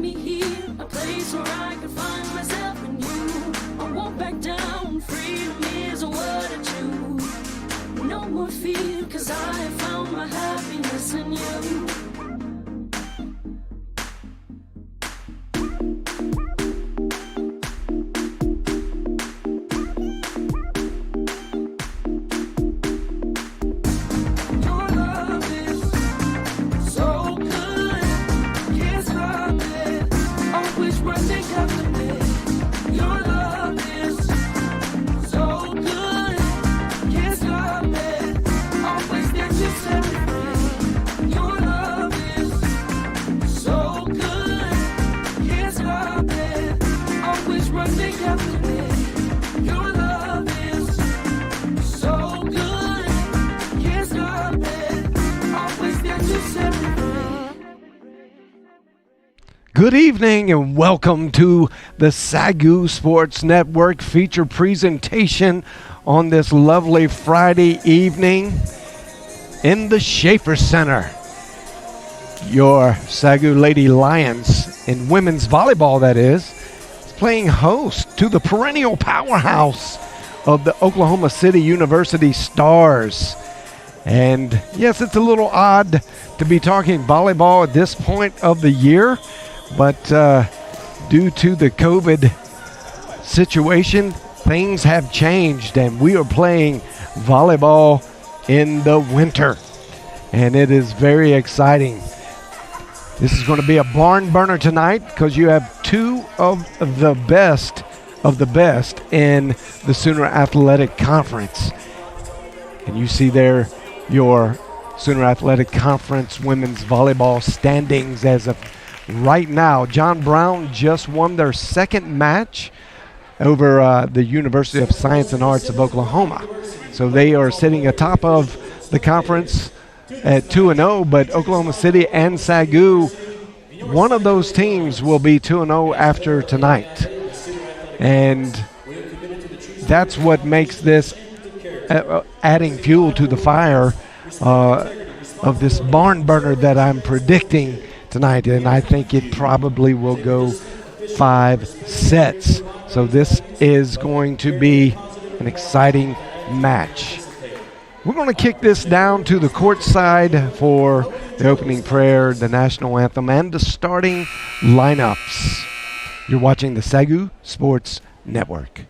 me here, a place where I can find myself in you. I won't back down, freedom is what I choose. No more fear, 'cause I have found my happiness in you. Good evening and welcome to the SAGU Sports Network feature presentation on this lovely Friday evening in the Schaefer Center. Your SAGU Lady Lions in women's volleyball, that is playing host to the perennial powerhouse of the Oklahoma City University Stars. And yes, it's a little odd to be talking volleyball at this point of the year, but due to the COVID situation, things have changed, and we are playing volleyball in the winter, and it is very exciting. This is going to be a barn burner tonight because you have two of the best in the Sooner Athletic Conference. And you see there your Sooner Athletic Conference women's volleyball standings as of right now. John Brown just won their second match over the University of Science and Arts of Oklahoma. So they are sitting atop of the conference at 2-0, but Oklahoma City and SAGU, one of those teams will be 2-0 after tonight. And that's what makes this adding fuel to the fire of this barn burner that I'm predicting tonight, and I think it probably will go 5 sets. So this is going to be an exciting match. We're going to kick this down to the court side for the opening prayer, the national anthem, and the starting lineups. You're watching the SAGU Sports Network.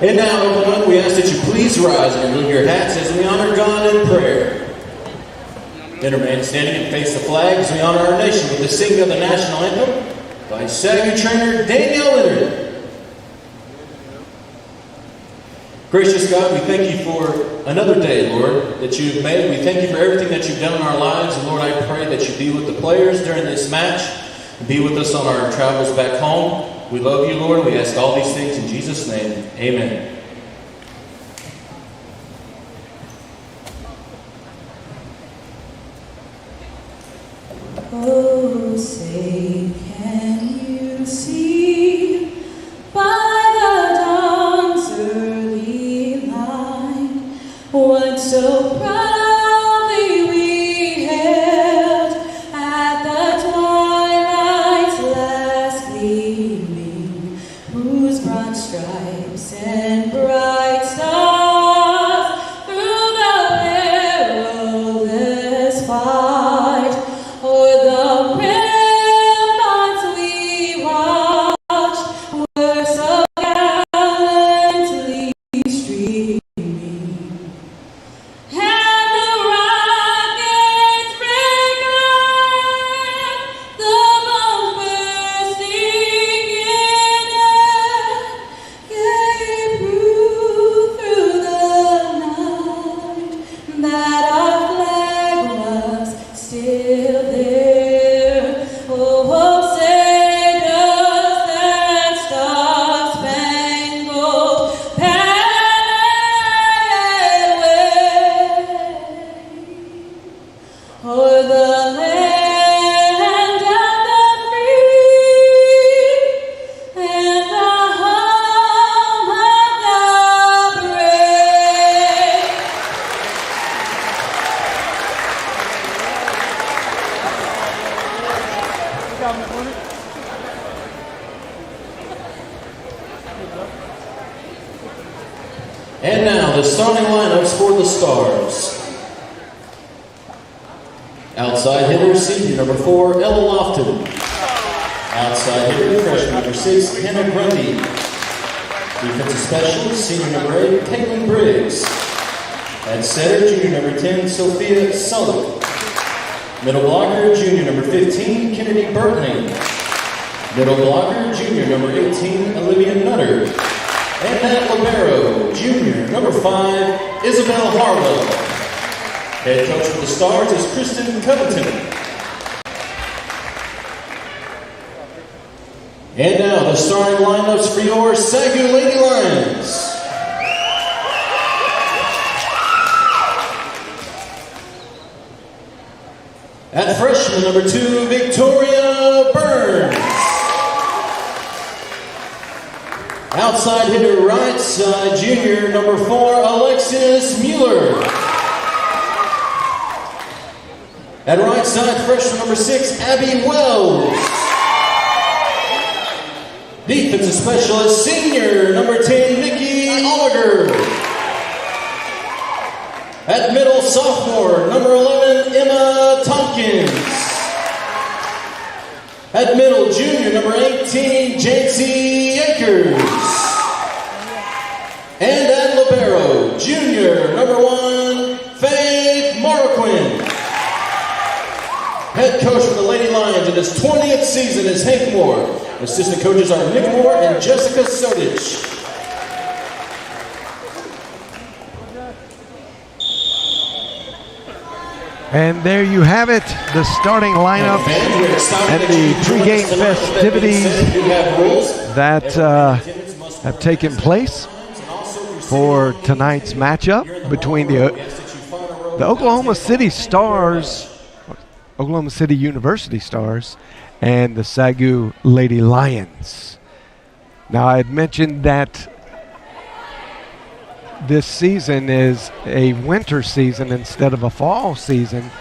And now, everyone, we ask that you please rise and remove your hats as we honor God in prayer. Then remain standing and face the flag as we honor our nation with the singing of the national anthem by SAGU trainer Danielle Leonard. Gracious God, we thank you for another day, Lord, that you've made. We thank you for everything that you've done in our lives. And Lord, I pray that you be with the players during this match and be with us on our travels back home. We love you, Lord. We ask all these things in Jesus' name. Amen. Oh, say, can you see by the dawn's early light what so proudly we hailed at the twilight's last gleaming, whose broad stripes and bright stars through the perilous fight o'er the ramparts we watched were so gallantly streaming, and the starting lineups for the Stars. Outside hitter, senior number 4, Ella Lofton. Outside hitter, freshman number 6, Hannah Grundy. Defensive specialist, senior number 8, Caitlin Briggs. At setter, junior number 10, Sophia Sullivan. Middle blocker, junior number 15, Kennedy Bertling. Middle blocker, junior number 18, Olivia Nutter. And at libero, junior number 5, Isabel Harlow. Head coach for the Stars is Kristen Covington. And now the starting lineups for your SAGU Lady Lions. At freshman number 2, Victoria Burns. Outside hitter, right side, junior number 4, Alexis Mueller. At right side, freshman number 6, Abby Wells. Defensive specialist, senior number 10, Nikki Oliger. At middle, sophomore number 11, Emma Tompkins. At middle, junior number 18, Jancy Akers. And at libero, junior number 1, Faith Marquin. Head coach for the Lady Lions in his 20th season is Hank Moore. Assistant coaches are Nick Moore and Jessica Sodich. And there you have it, the starting lineup and the pregame festivities that have taken place for tonight's matchup between the Oklahoma City Stars, Oklahoma City University Stars, and the SAGU Lady Lions. Now, I had mentioned that this season is a winter season instead of a fall season.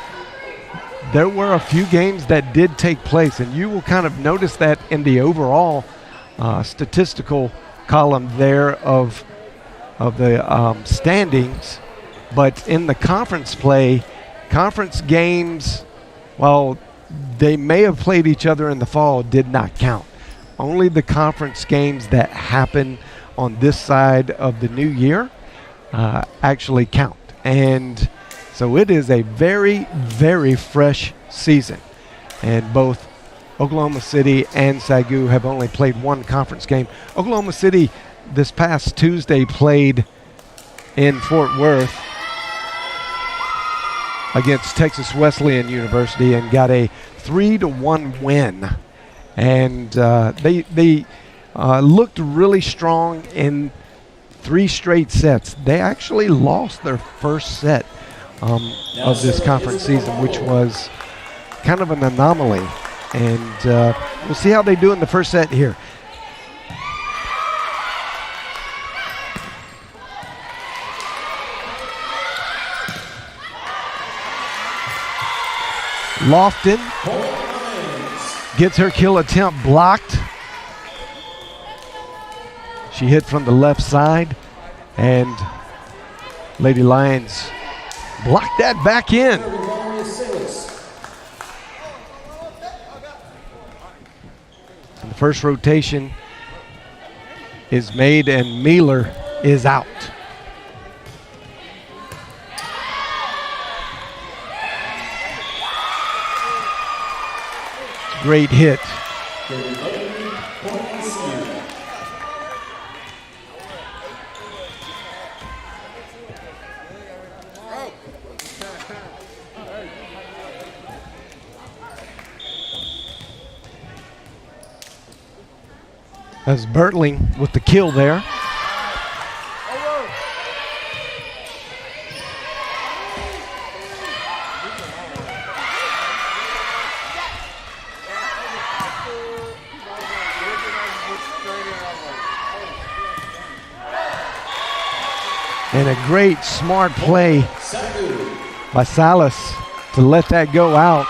There were a few games that did take place, and you will kind of notice that in the overall statistical column there of the standings. But in the conference play, conference games, while they may have played each other in the fall, did not count. Only the conference games that happen on this side of the new year actually count. And so it is a very, very fresh season. And both Oklahoma City and SAGU have only played one conference game. Oklahoma City this past Tuesday played in Fort Worth against Texas Wesleyan University and got a 3-1 win. And they looked really strong in 3 straight sets. They actually lost their first set of this conference season, which was kind of an anomaly. And we'll see how they do in the first set here. Lofton gets her kill attempt blocked. She hit from the left side, and Lady Lions blocked that back in. And the first rotation is made, and Mealer is out. Great hit. That's Bertling with the kill there. And a great smart play by Salas to let that go out.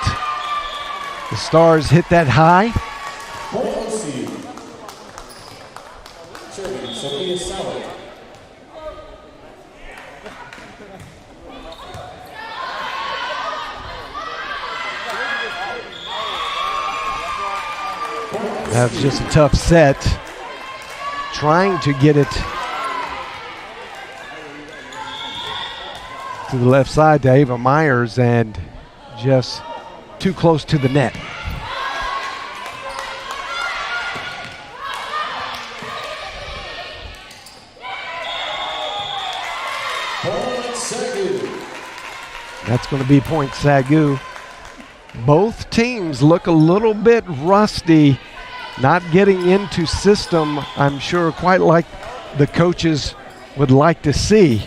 The Stars hit that high. That's just a tough set. Trying to get it to the left side to Ava Myers and just too close to the net. Point SAGU. That's going to be point SAGU. Both teams look a little bit rusty, not getting into system, I'm sure, quite like the coaches would like to see.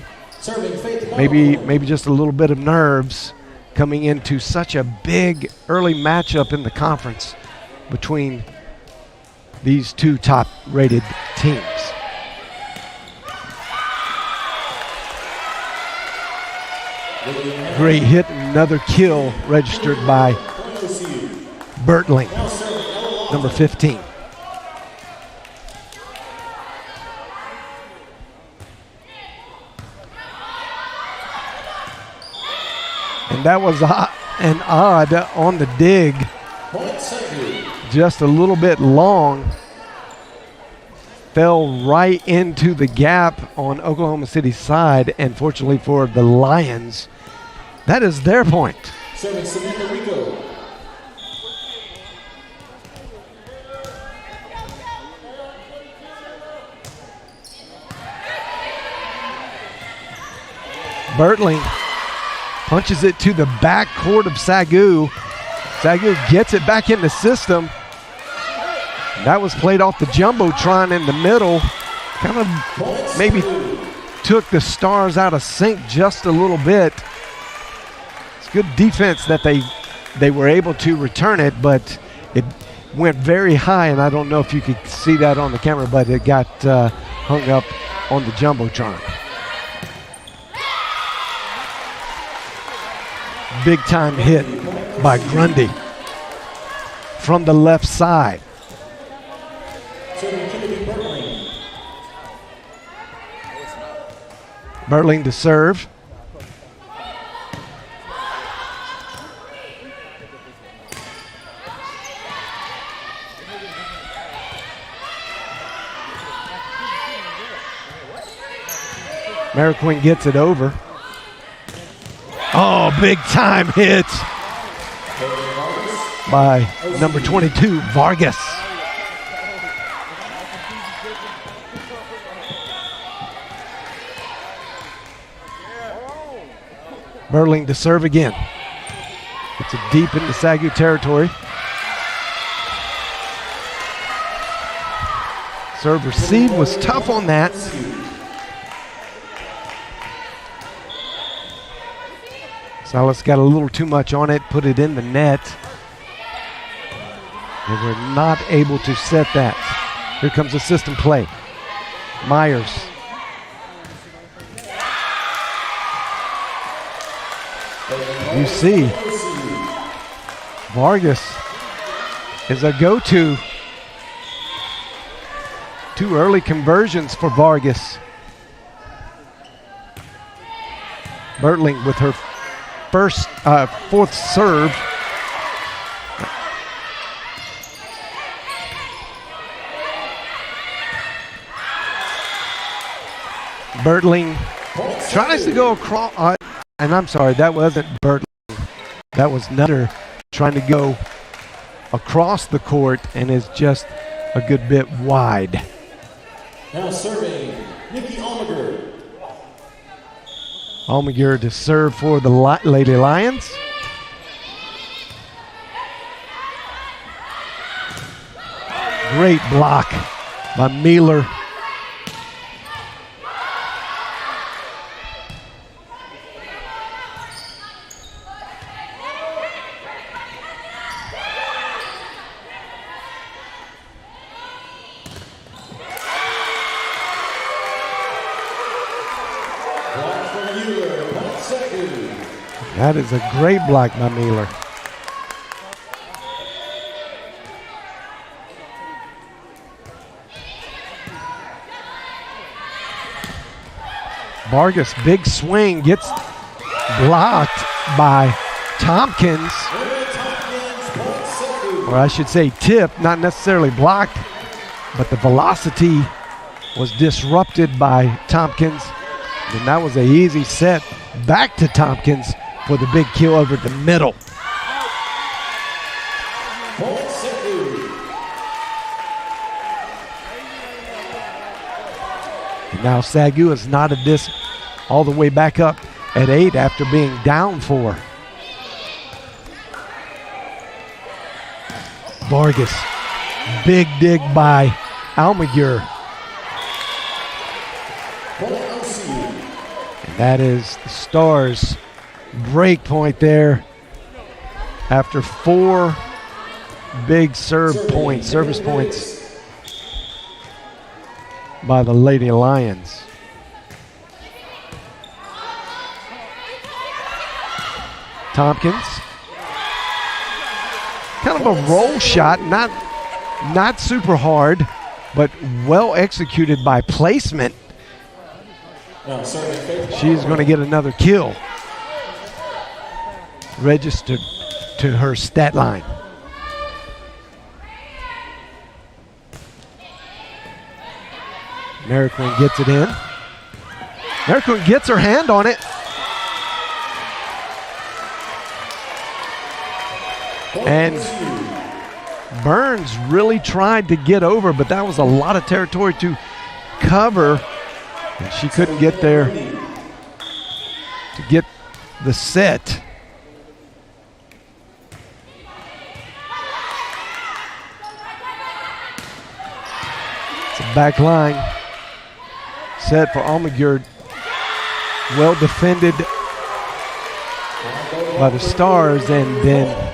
Maybe just a little bit of nerves coming into such a big early matchup in the conference between these two top-rated teams. Great hit, another kill registered by Bertling, number 15. And that was an odd on the dig, just a little bit long. Fell right into the gap on Oklahoma City's side, and fortunately for the Lions, that is their point. Serving Samantha Rico. Bertling punches it to the back court of SAGU. SAGU gets it back in the system. That was played off the Jumbotron in the middle. Kind of maybe took the Stars out of sync just a little bit. It's good defense that they were able to return it, but it went very high, and I don't know if you could see that on the camera, but it got hung up on the Jumbotron. Big time hit by Grundy from the left side. Bertling to serve. Mariquin gets it over. Oh, big time hit by number 22, Vargas. Bertling to serve again. It's deep into SAGU territory. Serve receive was tough on that. Salas got a little too much on it, put it in the net. They were not able to set that. Here comes the system play. Myers. You see, Vargas is a go-to. Two early conversions for Vargas. Bertling with her fourth serve. Bertling tries to go across, and I'm sorry, that wasn't Bertling. That was Nutter trying to go across the court and is just a good bit wide. Now serving, Nikki Almager. Almager to serve for the Lady Lions. Great block by Mealer. That is a great block by Mealer. Vargas, big swing, gets blocked by Tompkins. or I should say tipped, not necessarily blocked, but the velocity was disrupted by Tompkins. And that was an easy set back to Tompkins for the big kill over the middle. And now SAGU has knotted this all the way back up at 8 after being down 4. Vargas, big dig by Almaguer. And that is the Stars' break point there after 4 big service points by the Lady Lions. Tompkins, kind of a roll shot, not super hard, but well executed by placement. She's going to get another kill registered to her stat line. Mariquin gets it in. Mariquin gets her hand on it. And Burns really tried to get over, but that was a lot of territory to cover. And she couldn't get there to get the set. It's a back line set for Almaguer. Well defended by the Stars, and then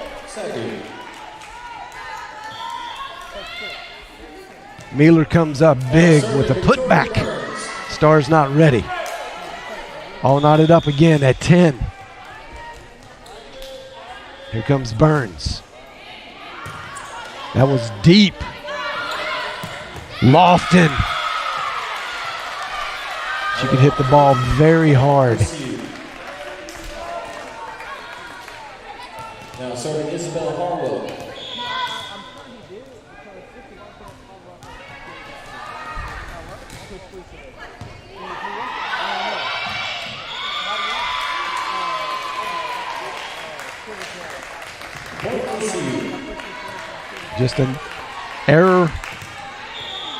Mueller comes up big with a putback. Stars not ready. All knotted up again at 10. Here comes Burns. That was deep. Lofton. She could hit the ball very hard. Now serving Isabel Harwell. Just an error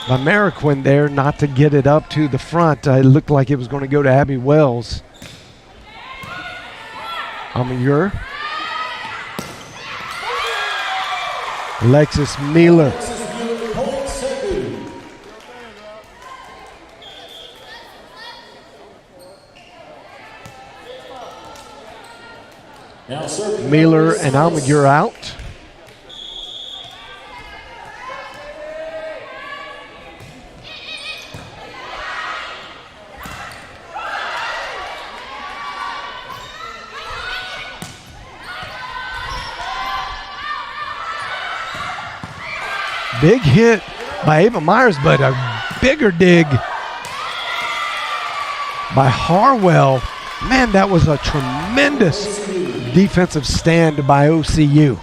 by Mariquin there not to get it up to the front. It looked like it was going to go to Abby Wells. Almaguer. Alexis Mueller. Mueller and Almaguer out. Big hit by Ava Myers, but a bigger dig by Harwell. Man, that was a tremendous defensive stand by OCU.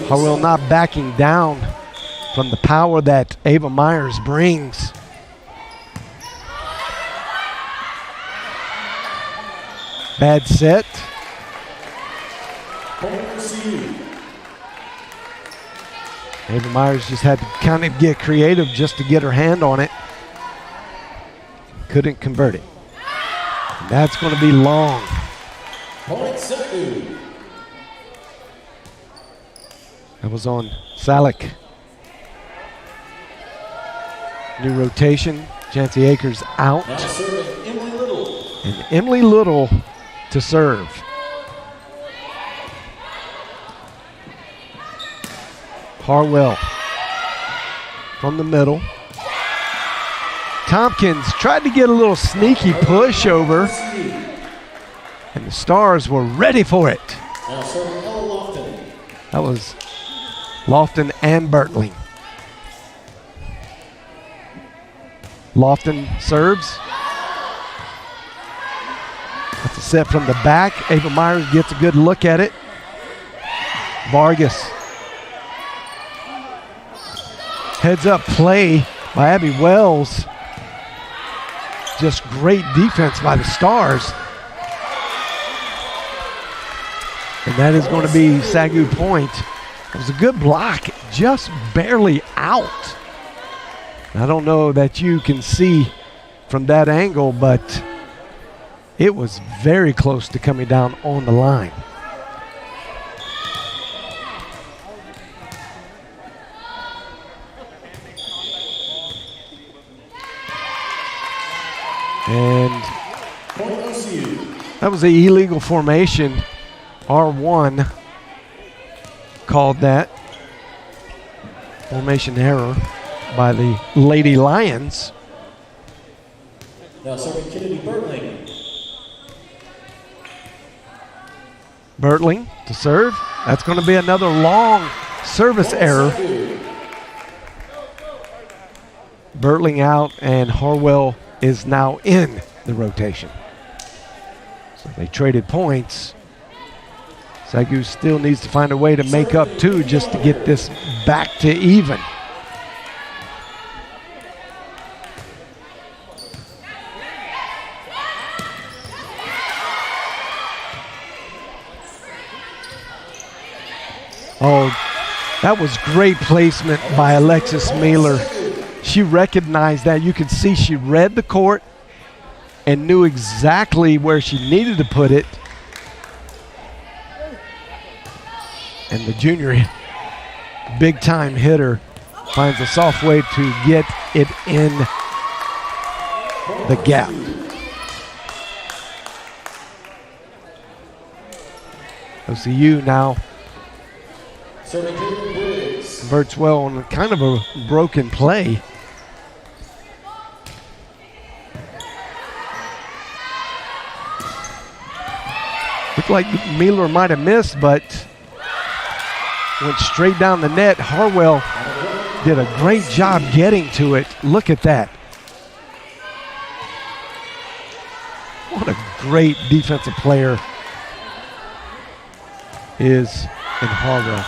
Harwell not backing down from the power that Ava Myers brings. Bad set. Ava Myers just had to kind of get creative just to get her hand on it. Couldn't convert it. And that's going to be long. That was on Salick. New rotation. Jancy Akers out. And Emily Little to serve. Harwell from the middle. Tompkins tried to get a little sneaky push over, and the Stars were ready for it. That was Lofton and Bertling. Lofton serves. A It's a set from the back. Ava Myers gets a good look at it. Vargas. Heads up play by Abby Wells. Just great defense by the Stars. And that is going to be SAGU point. It was a good block, just barely out. I don't know that you can see from that angle, but it was very close to coming down on the line. And that was an illegal formation. R1 called that. Formation error by the Lady Lions. Now serving Kennedy Bertling. Bertling to serve. That's going to be another long service error. Bertling out, and Harwell is now in the rotation. So they traded points. SAGU still needs to find a way to make up two just to get this back to even. Oh, that was great placement by Alexis Mailer. She recognized that. You could see she read the court and knew exactly where she needed to put it. And the junior big-time hitter finds a soft way to get it in the gap. OCU now converts well on kind of a broken play. Looked like Mailer might have missed, but went straight down the net. Harwell did a great job getting to it. Look at that. What a great defensive player is in Harwell.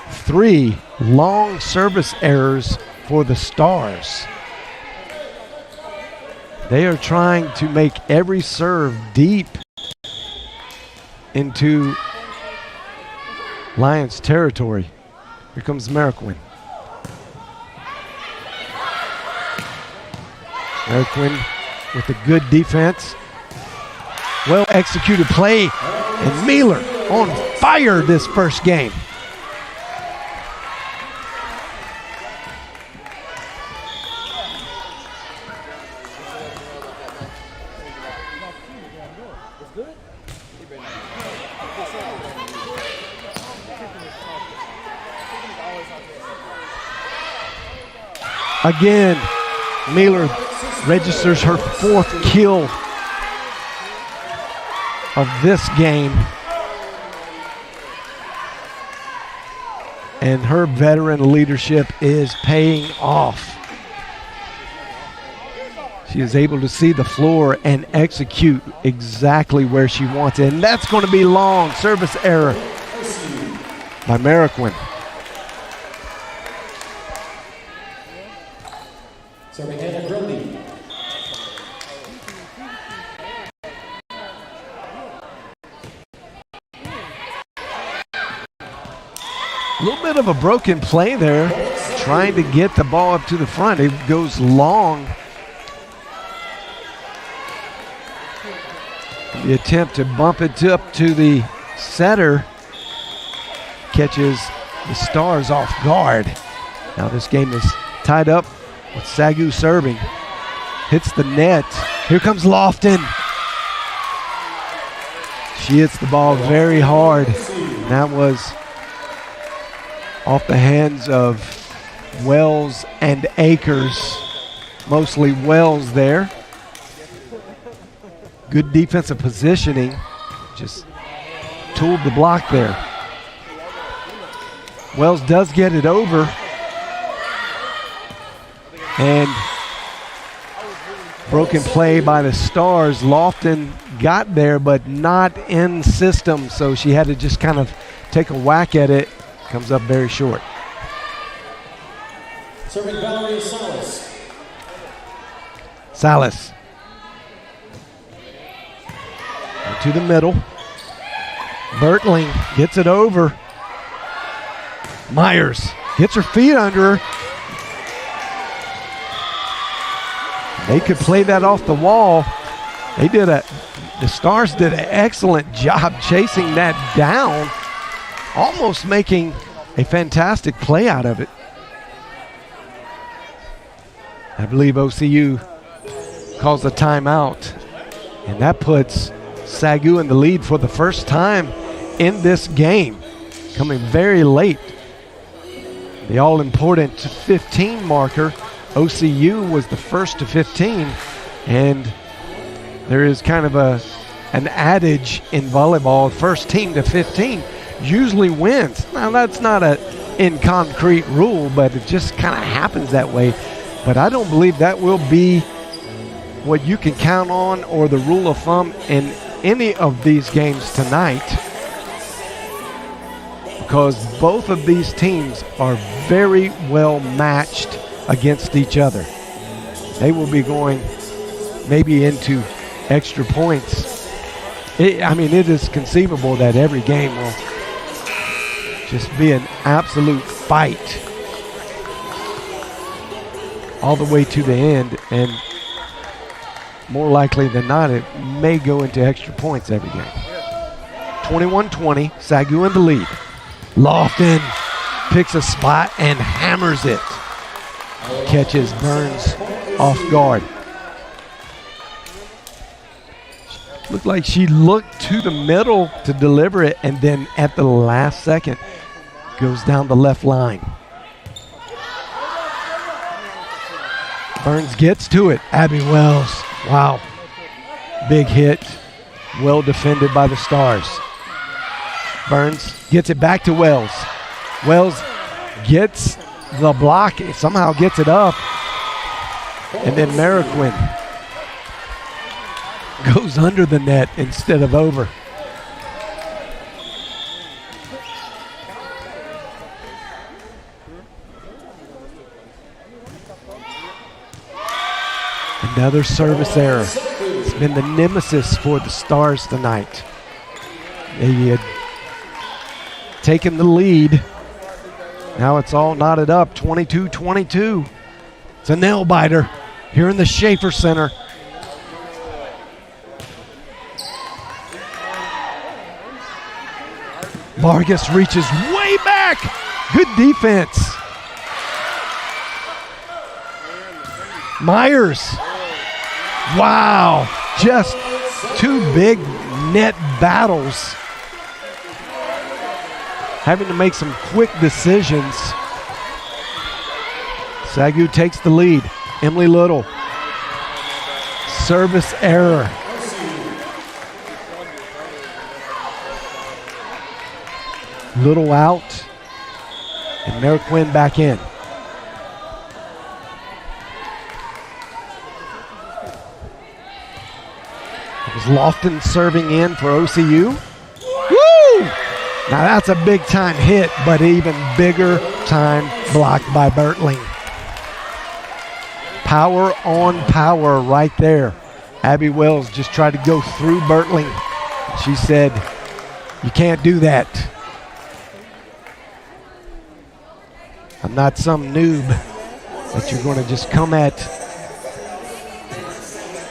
3 long service errors for the Stars. They are trying to make every serve deep into Lions territory. Here comes Mariquin. Mariquin with a good defense. Well executed play, and Mailer on fire this first game. Again, Mailer registers her 4th kill of this game. And her veteran leadership is paying off. She is able to see the floor and execute exactly where she wants it. And that's going to be long. Service error by Mariquin. Serving Hannah Grundy. A little bit of a broken play there, trying to get the ball up to the front. It goes long. The attempt to bump it up to the setter catches the Stars off guard. Now this game is tied up with SAGU serving. Hits the net. Here comes Lofton. She hits the ball very hard. And that was off the hands of Wells and Akers. Mostly Wells there. Good defensive positioning. Just tooled the block there. Wells does get it over. And Broken play by the Stars. Lofton got there, but not in system, so she had to just kind of take a whack at it. Comes up very short. Serving Valerie Salas. Salas. To the middle. Bertling gets it over. Myers gets her feet under her. They could play that off the wall. The Stars did an excellent job chasing that down, almost making a fantastic play out of it. I believe OCU calls a timeout, and that puts SAGU in the lead for the first time in this game, coming very late. The all-important 15 marker, OCU was the first to 15, and there is kind of an adage in volleyball, first team to 15 usually wins. Now that's not a in concrete rule, but it just kind of happens that way. But I don't believe that will be what you can count on or the rule of thumb in any of these games tonight, because both of these teams are very well matched against each other. They will be going maybe into extra points. It is conceivable that every game will just be an absolute fight all the way to the end, and more likely than not, it may go into extra points every game. 21-20, SAGU in the lead. Lofton picks a spot and hammers it. Catches Burns off guard. Looked like she looked to the middle to deliver it, and then at the last second goes down the left line. Burns gets to it. Abby Wells. Wow. Big hit. Well defended by the Stars. Burns gets it back to Wells. Wells gets the block. Somehow gets it up. And then Mariquin goes under the net instead of over. Another service error. It's been the nemesis for the Stars tonight. They had taken the lead. Now it's all knotted up, 22-22. It's a nail biter here in the Schaefer Center. Vargas reaches way back. Good defense. Myers. Wow. Just two big net battles. Having to make some quick decisions. SAGU takes the lead. Emily Little. Service error. Little out. And Mariquin back in. It was Lofton serving in for OCU. Woo! Now that's a big time hit, but even bigger time blocked by Bertling. Power on power right there. Abby Wells just tried to go through Bertling. She said, "You can't do that. I'm not some noob that you're going to just come at,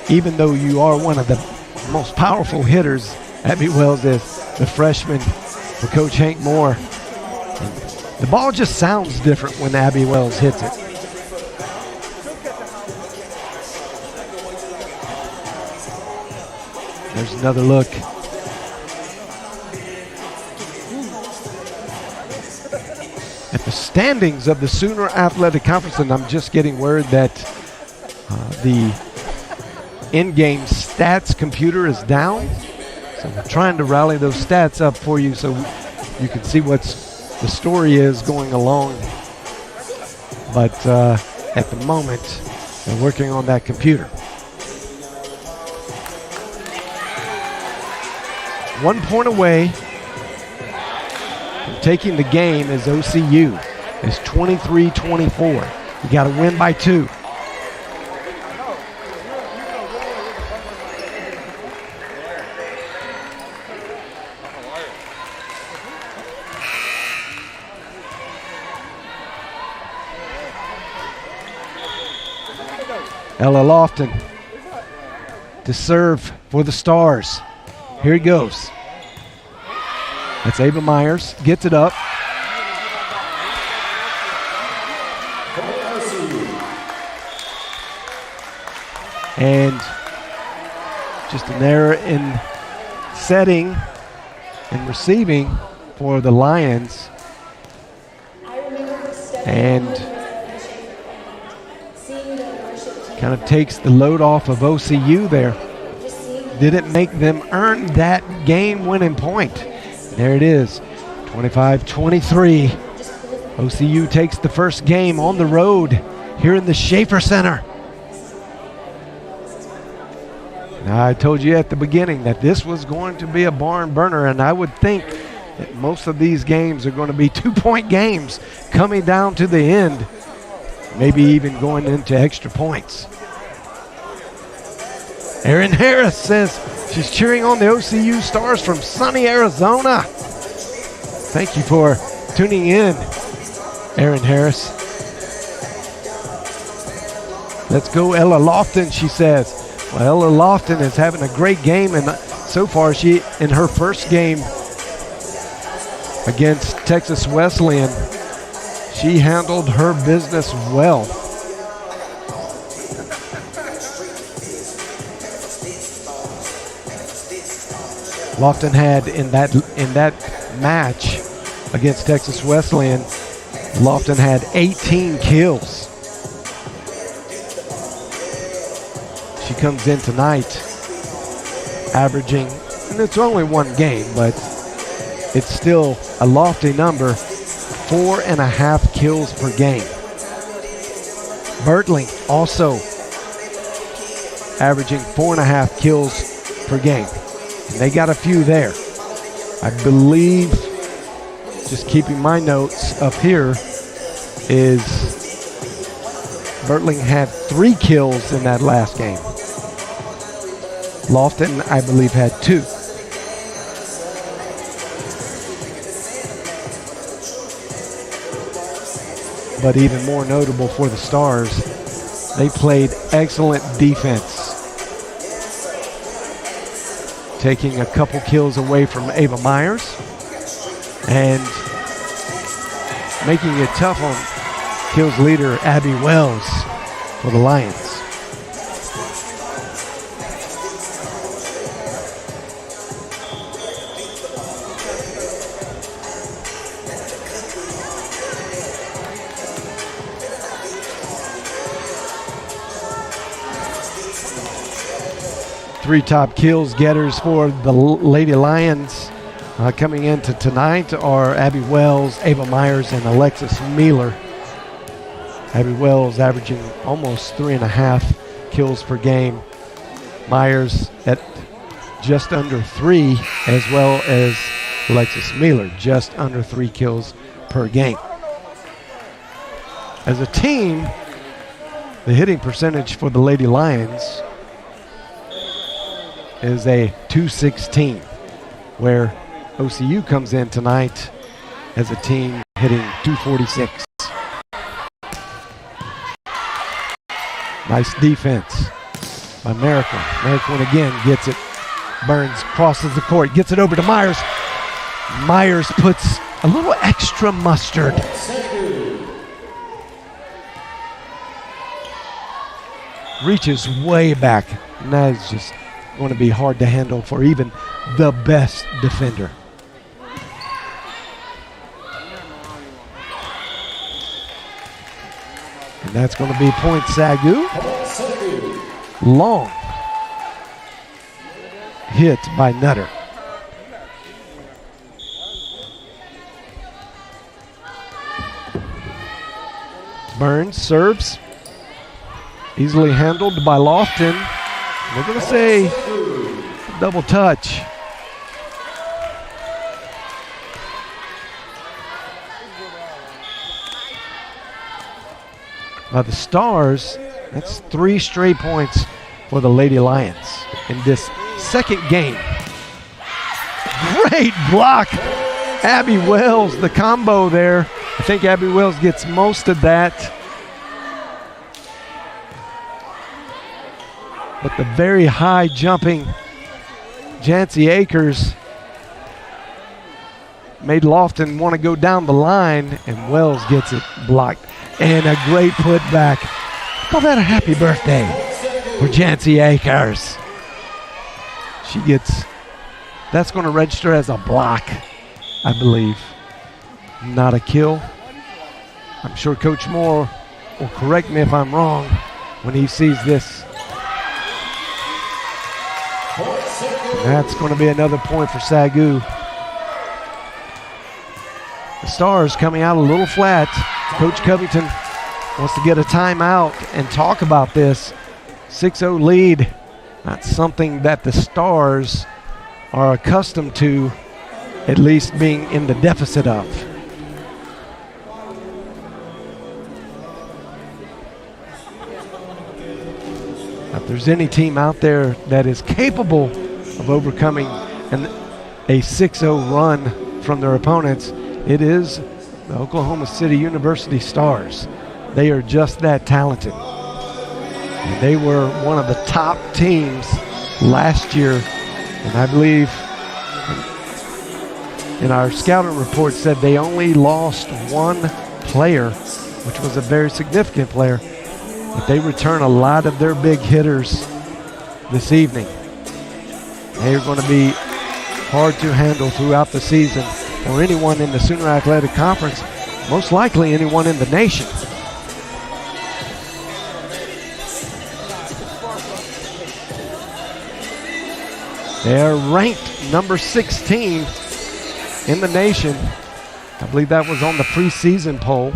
even though you are one of the most powerful hitters." Abby Wells is the freshman for Coach Hank Moore. And the ball just sounds different when Abby Wells hits it. There's another look. At the standings of the Sooner Athletic Conference, and I'm just getting word that the in-game stats computer is down. So we're trying to rally those stats up for you so you can see what's the story is going along. But at the moment, they're working on that computer. 1 point away from taking the game as OCU. It's 23-24. You got to win by 2. Ella Lofton to serve for the Stars. Here he goes. That's Ava Myers. Gets it up. And just an error in setting and receiving for the Lions. And kind of takes the load off of OCU there. Didn't make them earn that game-winning point. There it is, 25-23. OCU takes the first game on the road here in the Schaefer Center. Now, I told you at the beginning that this was going to be a barn burner, and I would think that most of these games are going to be 2-point games coming down to the end, maybe even going into extra points. Erin Harris says she's cheering on the OCU Stars from sunny Arizona. Thank you for tuning in, Erin Harris. Let's go Ella Lofton, she says. Well, Ella Lofton is having a great game, and so far she, in her first game against Texas Wesleyan, she handled her business well. Lofton had in that match against Texas Wesleyan, Lofton had 18 kills. She comes in tonight averaging, and it's only one game, but it's still a lofty number, 4.5 kills per game. Bertling also averaging 4.5 kills per game. And they got a few there. I believe, just keeping my notes up here, is Bertling had 3 kills in that last game. Lofton, I believe, had 2. But even more notable for the Stars, they played excellent defense, taking a couple kills away from Ava Myers and making it tough on kills leader Abby Wells for the Lions. Three top kills getters for the Lady Lions coming into tonight are Abby Wells, Ava Myers, and Alexis Mealer. Abby Wells averaging almost 3.5 kills per game. Myers at just under 3, as well as Alexis Mealer, just under 3 kills per game. As a team, the hitting percentage for the Lady Lions is a .216, where OCU comes in tonight as a team hitting .246. Nice defense by Miracle. Miracle again gets it. Burns crosses the court, gets it over to Myers. Myers puts a little extra mustard. Reaches way back, and that is just going to be hard to handle for even the best defender. And that's going to be point SAGU. Long hit by Nutter. Burns serves. Easily handled by Lofton. They're going to say double touch. By the Stars, that's 3 straight points for the Lady Lions in this second game. Great block. Abby Wells, the combo there. I think Abby Wells gets most of that. But the very high jumping Jancy Akers made Lofton want to go down the line, and Wells gets it blocked. And a great putback. Call that a happy birthday for Jancy Akers. She gets, that's going to register as a block, I believe. Not a kill. I'm sure Coach Moore will correct me if I'm wrong when he sees this. And that's going to be another point for SAGU. The Stars coming out a little flat. Coach Covington wants to get a timeout and talk about this. 6-0 lead, not something that the Stars are accustomed to, at least being in the deficit of. If there's any team out there that is capable of overcoming a 6-0 run from their opponents, it is the Oklahoma City University Stars. They are just that talented. And they were one of the top teams last year, and I believe in our scouting report said they only lost 1 player, which was a very significant player, but they return a lot of their big hitters this evening. They are going to be hard to handle throughout the season, or anyone in the Sooner Athletic Conference, most likely anyone in the nation. They're ranked number 16 in the nation. I believe that was on the preseason poll.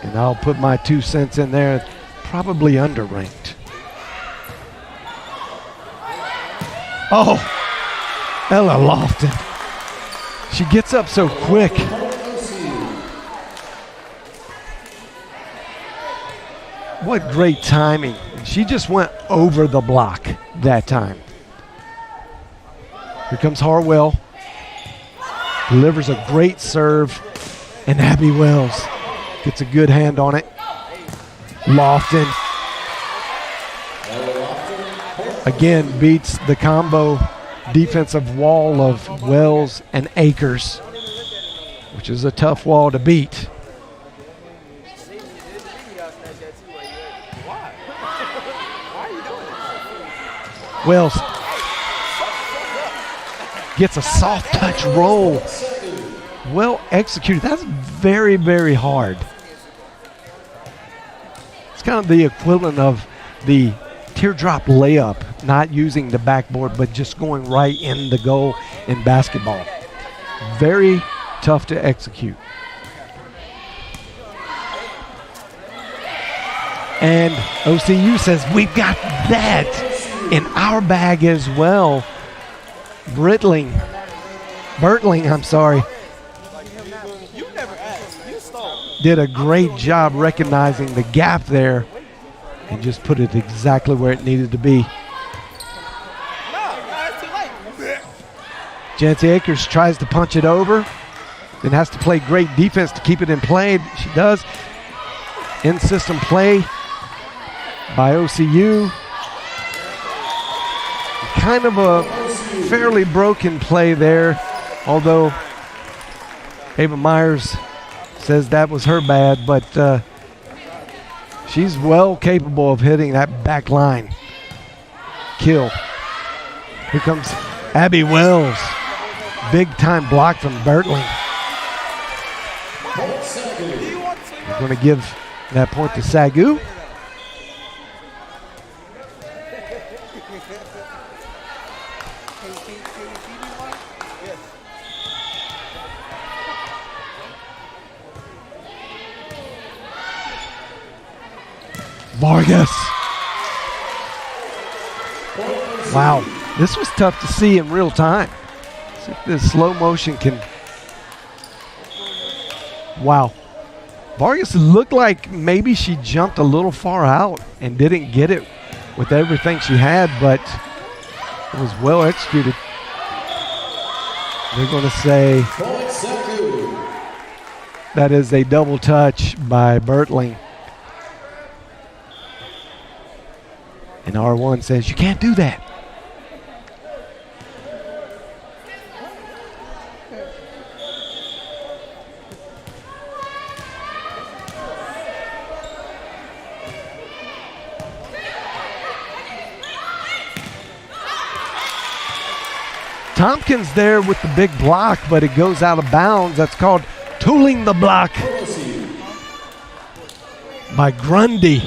And I'll put my 2 cents in there, probably underranked. Oh, Ella Lofton. She gets up so quick. What great timing. She just went over the block that time. Here comes Harwell. Delivers a great serve. And Abby Wells gets a good hand on it. Lofton again beats the combo defensive wall of Wells and Akers, which is a tough wall to beat. Wells gets a soft touch roll. Well executed. That's very, very hard. It's kind of the equivalent of the teardrop layup, not using the backboard, but just going right in the goal in basketball. Very tough to execute. And OCU says, we've got that in our bag as well. Bertling, did a great job recognizing the gap there and just put it exactly where it needed to be. Jancy Akers tries to punch it over, then has to play great defense to keep it in play. She does. In-system play by OCU. Kind of a fairly broken play there, although Ava Myers says that was her bad, but she's well capable of hitting that back line. Kill. Here comes Abby Wells. Big time block from Bertling. We're going to give that point to SAGU. Vargas. Wow, this was tough to see in real time. See if the slow motion can. Wow. Vargas looked like maybe she jumped a little far out and didn't get it with everything she had, but it was well executed. They're going to say that is a double touch by Bertling. And R1 says, you can't do that. Tompkins there with the big block, but it goes out of bounds. That's called tooling the block by Grundy.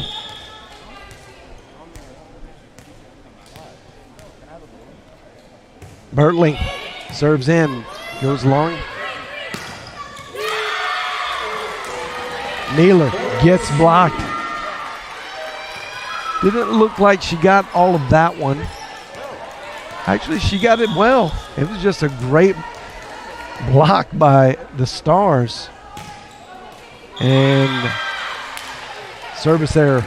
Bertling serves in, goes long. Naylor gets blocked. Didn't look like she got all of that one. Actually, she got it well. It was just a great block by the Stars. And service error.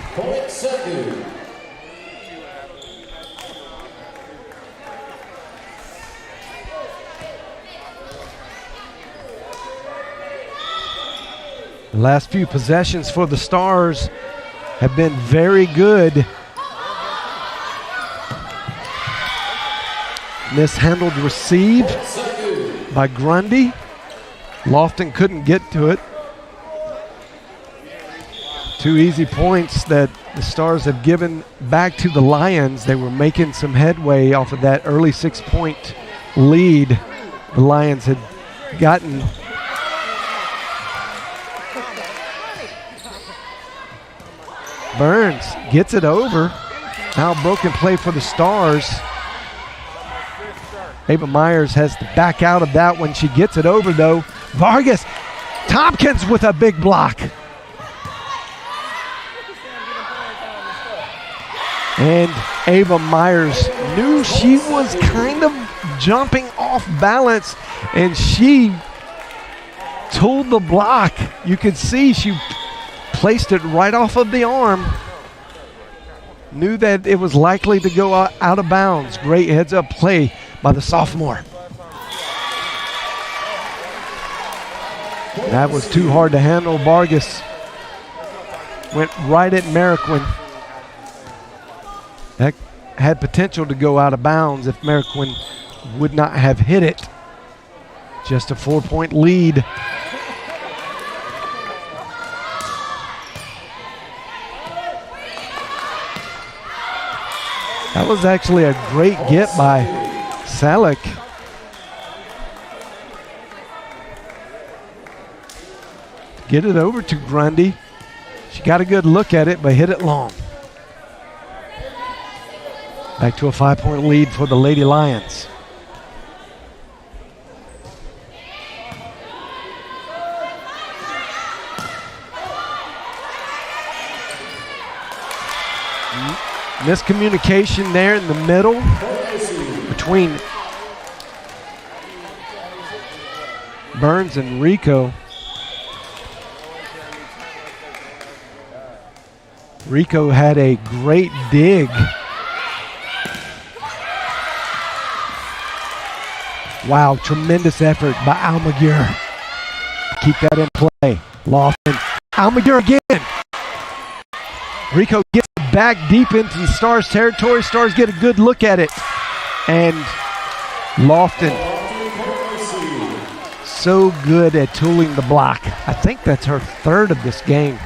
The last few possessions for the Stars have been very good. Mishandled receive by Grundy. Lofton couldn't get to it. 2 easy points that the Stars have given back to the Lions. They were making some headway off of that early 6-point lead the Lions had gotten. Burns gets it over. Now broken play for the Stars. Ava Myers has to back out of that when she gets it over, though. Vargas, Tompkins with a big block. And Ava Myers knew she was kind of jumping off balance, and she tooled the block. You could see she placed it right off of the arm. Knew that it was likely to go out of bounds. Great heads-up play by the sophomore. That was too hard to handle. Vargas went right at Mariquin. That had potential to go out of bounds if Mariquin would not have hit it. Just a 4-point lead. That was actually a great get by Salick. Get it over to Grundy. She got a good look at it, but hit it long. Back to a 5-point lead for the Lady Lions. Miscommunication there in the middle between Burns and Rico. Rico had a great dig. Wow, tremendous effort by Almaguer. Keep that in play. Lofton. Almaguer again. Rico gets back deep into the Stars territory. Stars get a good look at it. And Lofton, so good at tooling the block. I think that's her third of this game.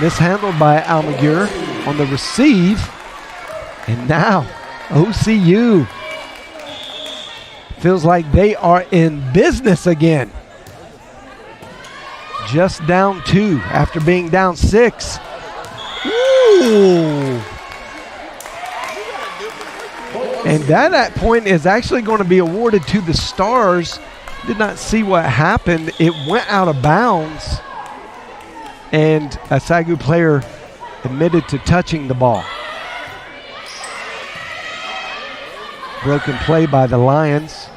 Mishandled by Almaguer on the receive. And now OCU feels like they are in business again. Just down 2 after being down 6. Ooh. And that point is actually going to be awarded to the Stars. Did not see what happened. It went out of bounds. and a SAGU player admitted to touching the ball. Broken play by the Lions.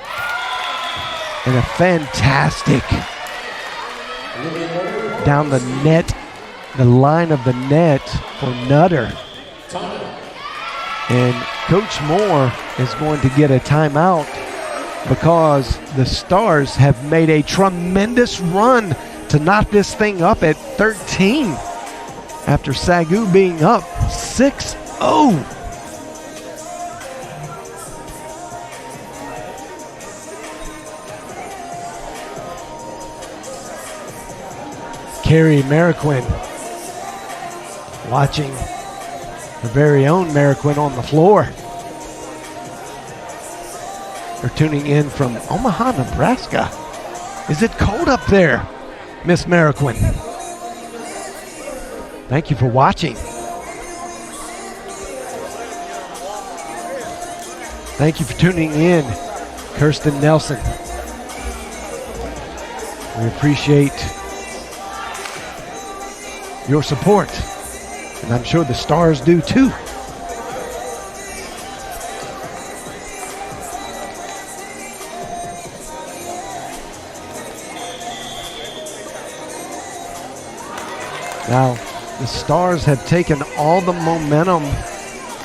And a fantastic down the net, the line of the net for Nutter. And Coach Moore is going to get a timeout because the Stars have made a tremendous run to knock this thing up at 13 after SAGU being up 6-0. Carrie Mariquin watching her very own Mariquin on the floor. They're tuning in from Omaha, Nebraska. Is it cold up there, Miss Mariquin? Thank you for watching. Thank you for tuning in, Kirsten Nelson. We appreciate your support, and I'm sure the Stars do too. Now, the Stars have taken all the momentum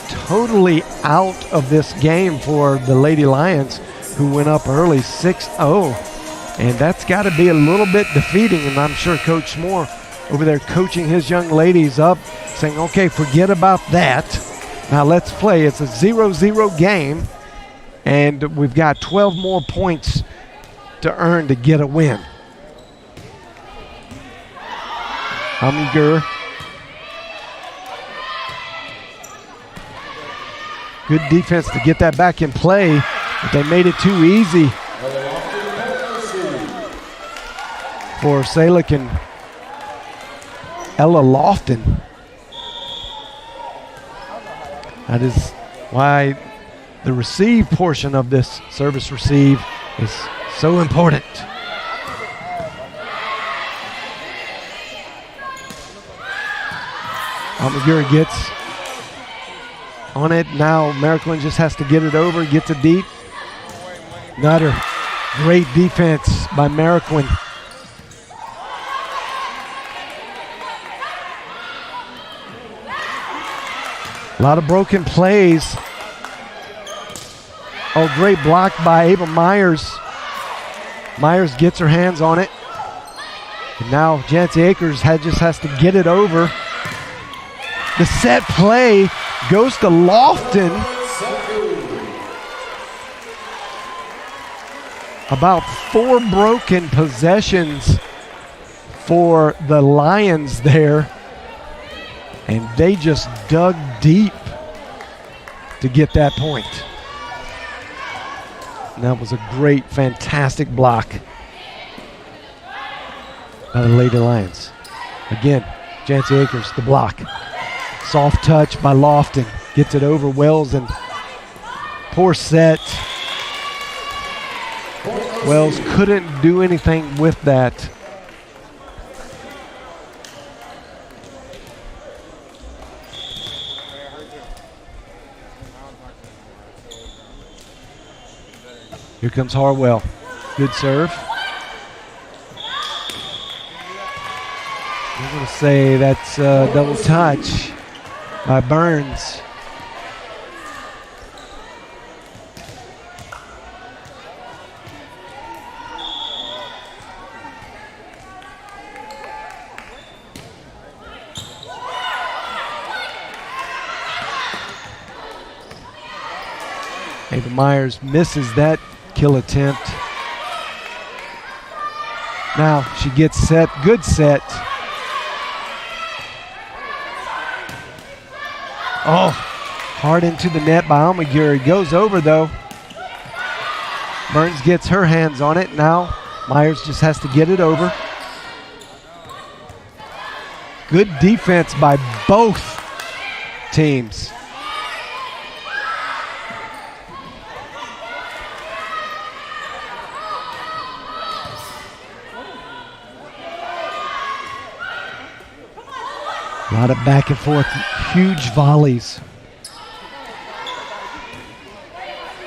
totally out of this game for the Lady Lions, who went up early 6-0, and that's got to be a little bit defeating, and I'm sure Coach Moore over there coaching his young ladies up, saying, okay, forget about that. Now let's play. It's a 0-0 game, and we've got 12 more points to earn to get a win. Humger. Good defense to get that back in play, but they made it too easy for Salick and Ella Lofton. That is why the receive portion of this service receive is so important. Almaguer gets on it. Now Mariquin just has to get it over, gets it deep. Nutter, great defense by Mariquin. A lot of broken plays. Oh, great block by Ava Myers. Myers gets her hands on it. And now Jancy Akers just has to get it over. The set play goes to Lofton. About 4 broken possessions for the Lions there. And they just dug deep to get that point. And that was a great, fantastic block by the Lady Lions. Again, Jancy Akers, the block. Soft touch by Lofton. Gets it over Wells, and poor set. Wells couldn't do anything with that. Here comes Harwell. Good serve. I'm going to say that's a double touch by Burns. Ava Myers misses that kill attempt. Now she gets set, good set. Oh, hard into the net by Almaguer. It goes over though. Burns gets her hands on it. Now Myers just has to get it over. Good defense by both teams. A lot of back and forth, huge volleys.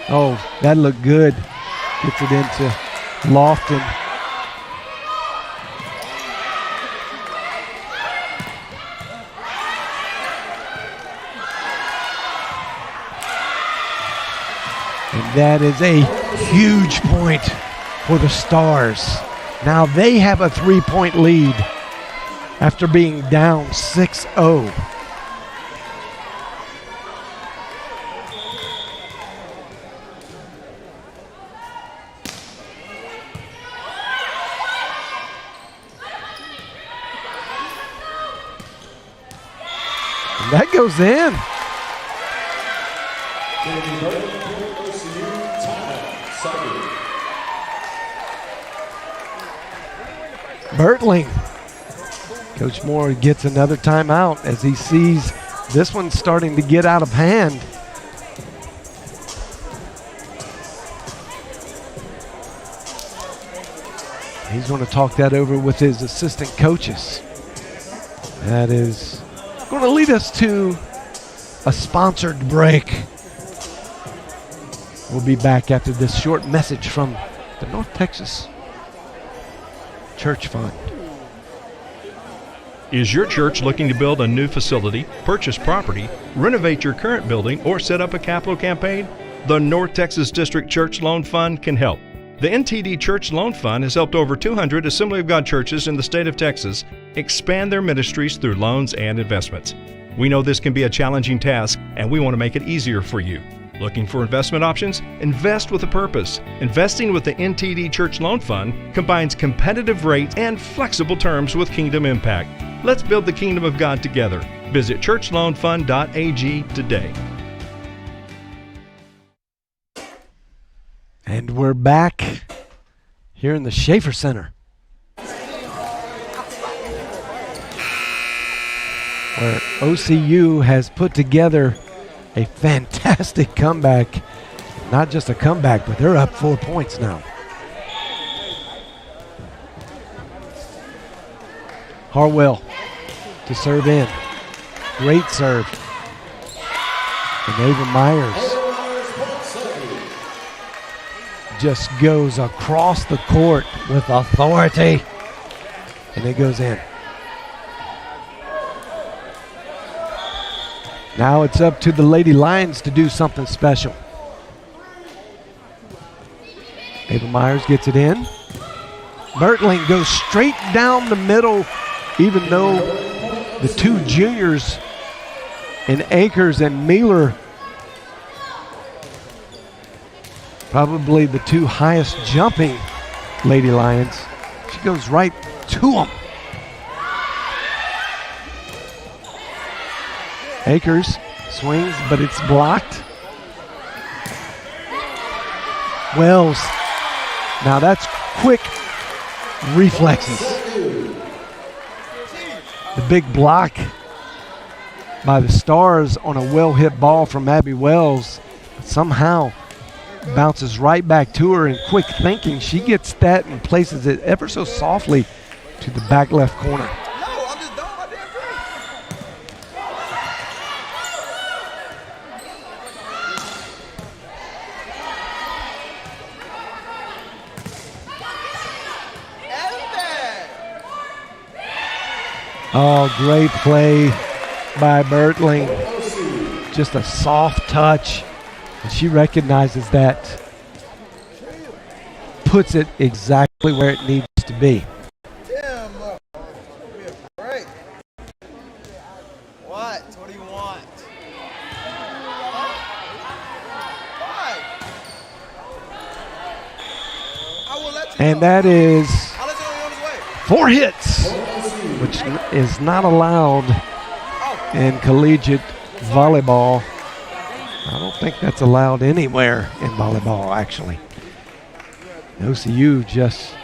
Oh, that looked good. Gets it into Lofton. And that is a huge point for the Stars. Now they have a 3-point lead after being down 6-0. And that goes in. Bertling. Coach Moore gets another timeout as he sees this one starting to get out of hand. He's going to talk that over with his assistant coaches. That is going to lead us to a sponsored break. We'll be back after this short message from the North Texas Church Fund. Is your church looking to build a new facility, purchase property, renovate your current building, or set up a capital campaign? The North Texas District Church Loan Fund can help. The NTD Church Loan Fund has helped over 200 Assembly of God churches in the state of Texas expand their ministries through loans and investments. We know this can be a challenging task, and we want to make it easier for you. Looking for investment options? Invest with a purpose. Investing with the NTD Church Loan Fund combines competitive rates and flexible terms with kingdom impact. Let's build the kingdom of God together. Visit churchloanfund.ag today. And we're back here in the Schaefer Center, where OCU has put together a fantastic comeback. Not just a comeback, but they're up 4 points now. Harwell to serve in. Great serve. And Ava Myers just goes across the court with authority. And it goes in. Now it's up to the Lady Lions to do something special. Ava Myers gets it in. Bertling goes straight down the middle, even though the two juniors in Akers and Mealer, probably the two highest jumping Lady Lions. She goes right to them. Akers swings, but it's blocked. Wells. Now that's quick reflexes. The big block by the Stars on a well-hit ball from Abby Wells somehow bounces right back to her, and quick thinking, she gets that and places it ever so softly to the back left corner. Oh, great play by Bertling. Just a soft touch. And she recognizes that. Puts it exactly where it needs to be. Damn, give me a break. What? What do you want? Why? I will let you And know. that is I'll let you know on his way. 4 hits, which is not allowed in collegiate volleyball. I don't think that's allowed anywhere in volleyball, actually. OCU just...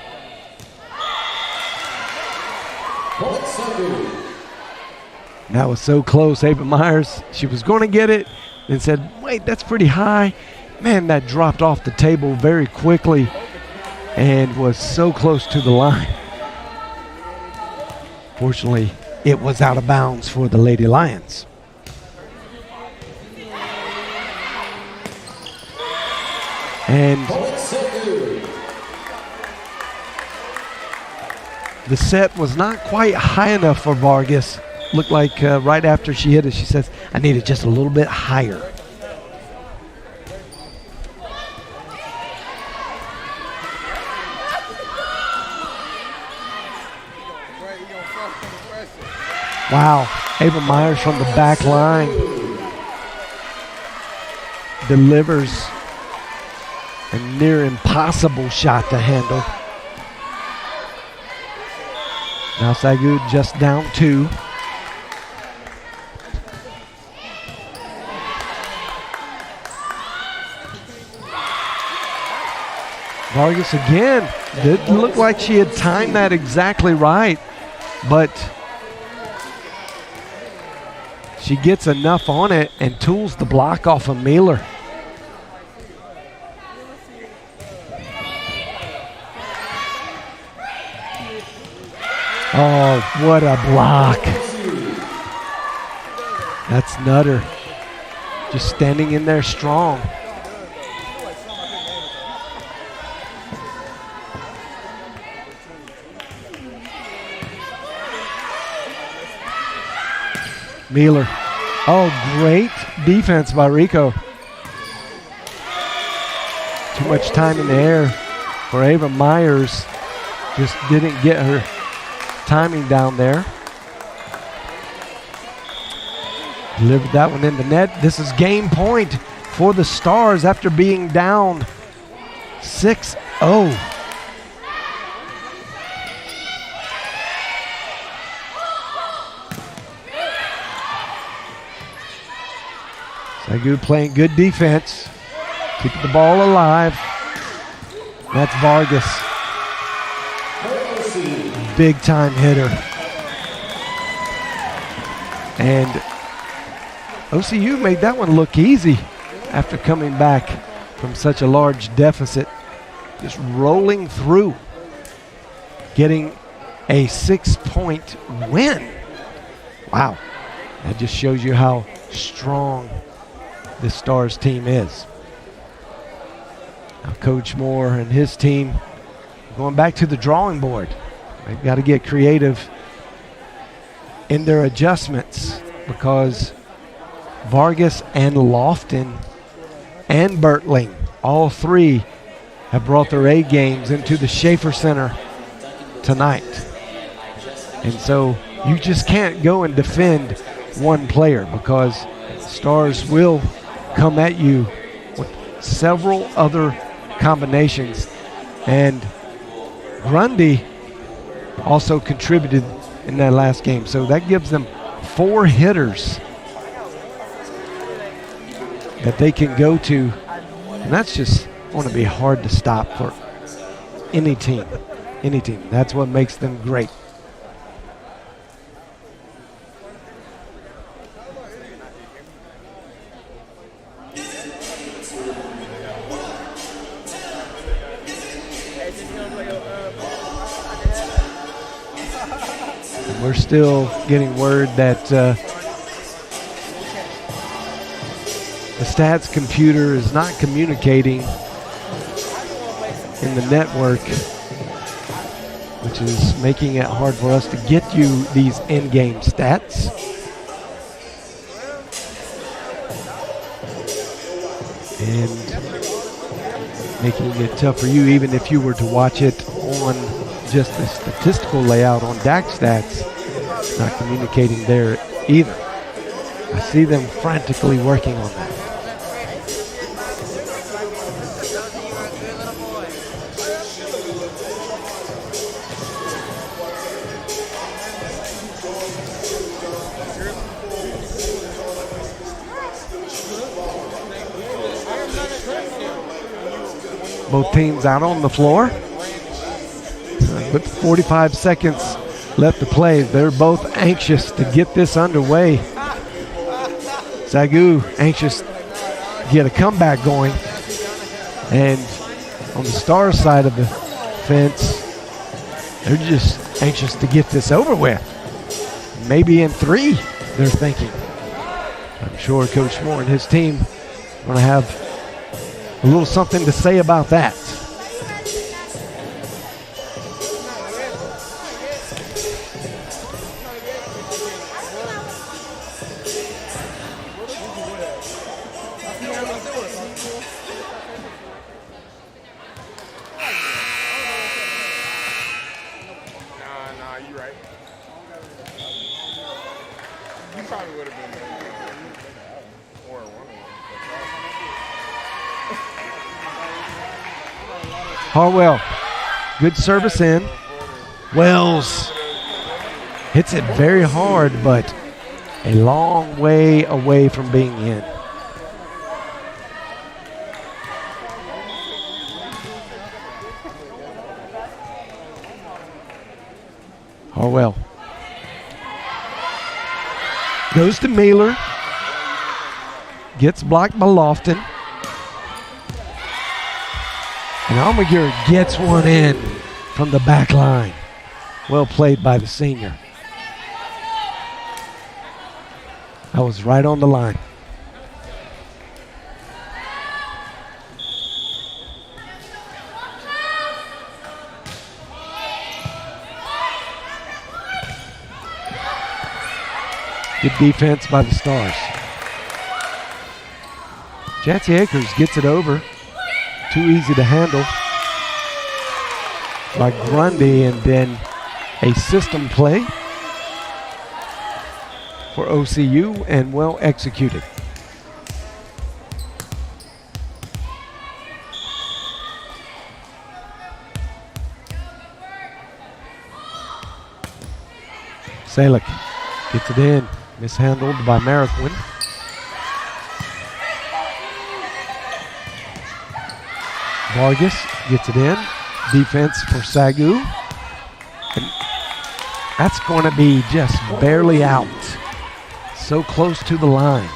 That was so close. Ava Myers, she was going to get it and said, wait, that's pretty high. Man, that dropped off the table very quickly and was so close to the line. Fortunately, it was out of bounds for the Lady Lions. And the set was not quite high enough for Vargas. Looked like right after she hit it, she says, I need it just a little bit higher. Wow, Ava Myers from the back line delivers a near impossible shot to handle. Now SAGU just down 2. Vargas again. Didn't look like she had timed that exactly right, but she gets enough on it and tools the block off of Mueller. Oh, what a block. That's Nutter. Just standing in there strong. Mueller. Oh, great defense by Rico. Too much time in the air for Ava Myers. Just didn't get her timing down there. Delivered that one in the net. This is game point for the Stars after being down 6-0. SAGU playing good defense, keeping the ball alive. That's Vargas. Big time hitter. And OCU made that one look easy after coming back from such a large deficit. Just rolling through, getting a 6-point win. Wow, that just shows you how strong this Stars team is. Now Coach Moore and his team going back to the drawing board. They've got to get creative in their adjustments because Vargas and Lofton and Bertling, all three have brought their A games into the Schaefer Center tonight. And so you just can't go and defend one player because Stars will come at you with several other combinations. And Grundy also contributed in that last game. So that gives them 4 hitters that they can go to. And that's just going to be hard to stop for any team. Any team. That's what makes them great. We're still getting word that the stats computer is not communicating in the network, which is making it hard for us to get you these in-game stats. And making it tough for you even if you were to watch it on just the statistical layout on DAC stats. It's not communicating there either. I see them frantically working on that. Both teams out on the floor. With 45 seconds left to play, they're both anxious to get this underway. SAGU anxious to get a comeback going. And on the Stars side of the fence, they're just anxious to get this over with. maybe in 3, they're thinking. I'm sure Coach Moore and his team are going to have a little something to say about that. Nah, you right. You probably would have been there. Or one of them. Harwell, good service in. Wells hits it very hard, but a long way away from being in. Harwell goes to Mailer, gets blocked by Lofton, and Almaguer gets one in from the back line. Well played by the senior. That was right on the line. Good defense by the Stars. Jancy Akers gets it over. Too easy to handle by Grundy, and then a system play for OCU and well executed. Salick gets it in. Mishandled by Marquin. Vargas gets it in. Defense for SAGU. And that's going to be just barely out. So close to the line.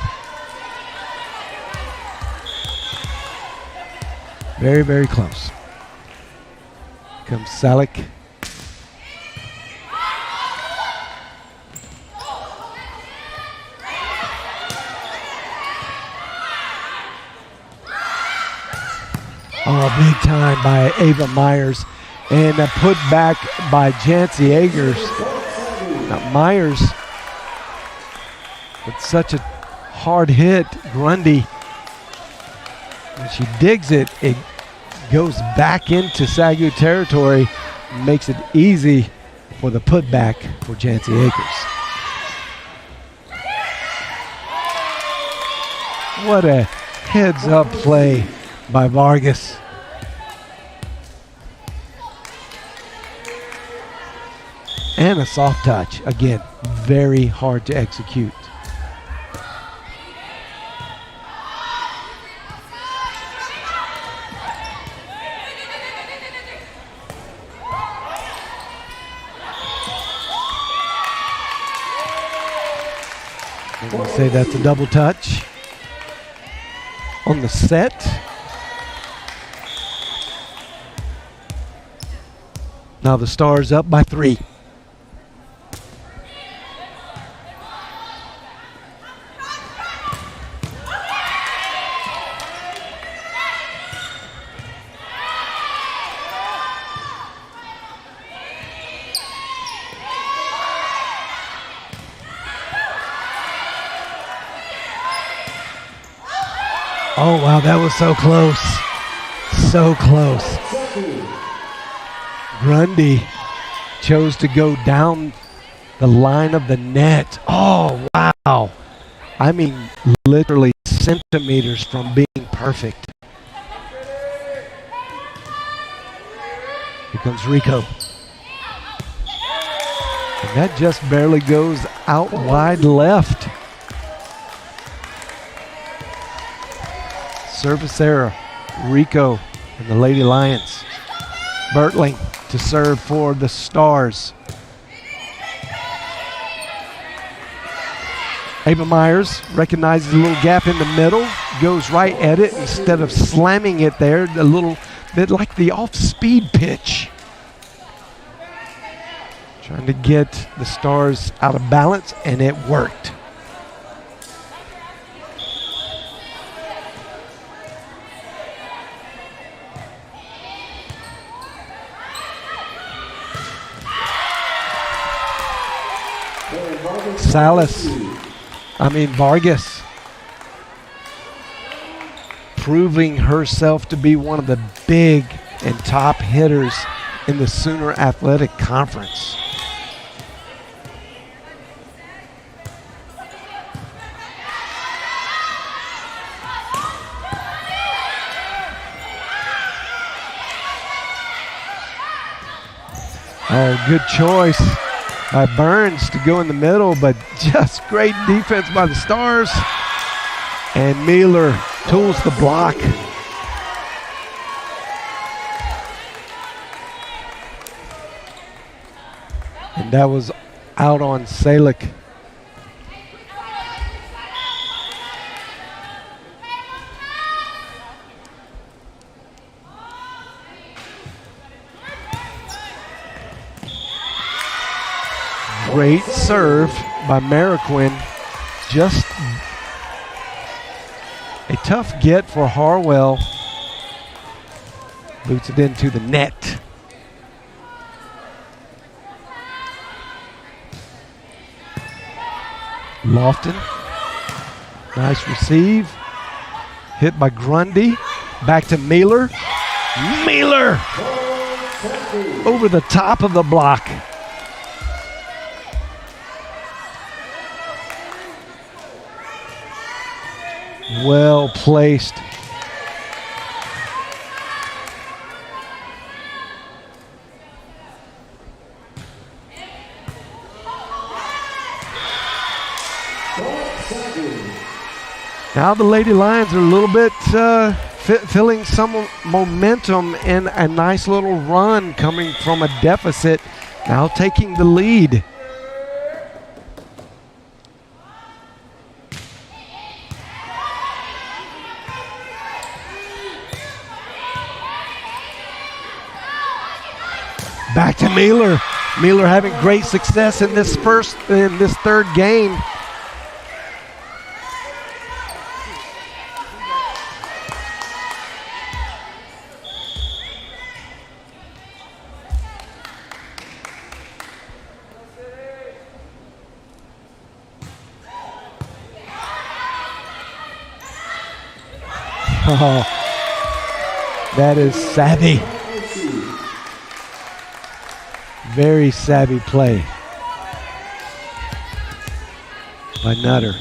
Very, very close. Comes Salick. Oh, big time by Ava Myers, and a put back by Jancy Agers. Now Myers with such a hard hit. Grundy, when she digs it, it goes back into SAGU territory, makes it easy for the putback for Jancy Agers. What a heads-up play by Vargas. And a soft touch. Again, very hard to execute. I'm going to say that's a double touch on the set. Now the Stars up by 3. Oh, wow, that was so close. So close. Grundy chose to go down the line of the net. Oh, wow. I mean, literally centimeters from being perfect. Here comes Rico. And that just barely goes out wide left. Service error. Rico and the Lady Lions. Bertling to serve for the Stars. Ava Myers recognizes a little gap in the middle, goes right at it instead of slamming it there, a little bit like the off-speed pitch. Trying to get the Stars out of balance, and it worked. Vargas proving herself to be one of the big and top hitters in the Sooner Athletic Conference. Oh, good choice by Burns to go in the middle, but just great defense by the Stars. And Mueller tools the block. And that was out on Salick. Great serve by Mariquin. Just a tough get for Harwell. Boots it into the net. Lofton. Nice receive. Hit by Grundy. Back to Mueller. Mueller! Over the top of the block. Well placed. Now the Lady Lions are a little bit feeling some momentum and a nice little run coming from a deficit, now taking the lead. Back to Mueller. Mueller having great success in this third game. Oh, that is savvy. Very savvy play by Nutter.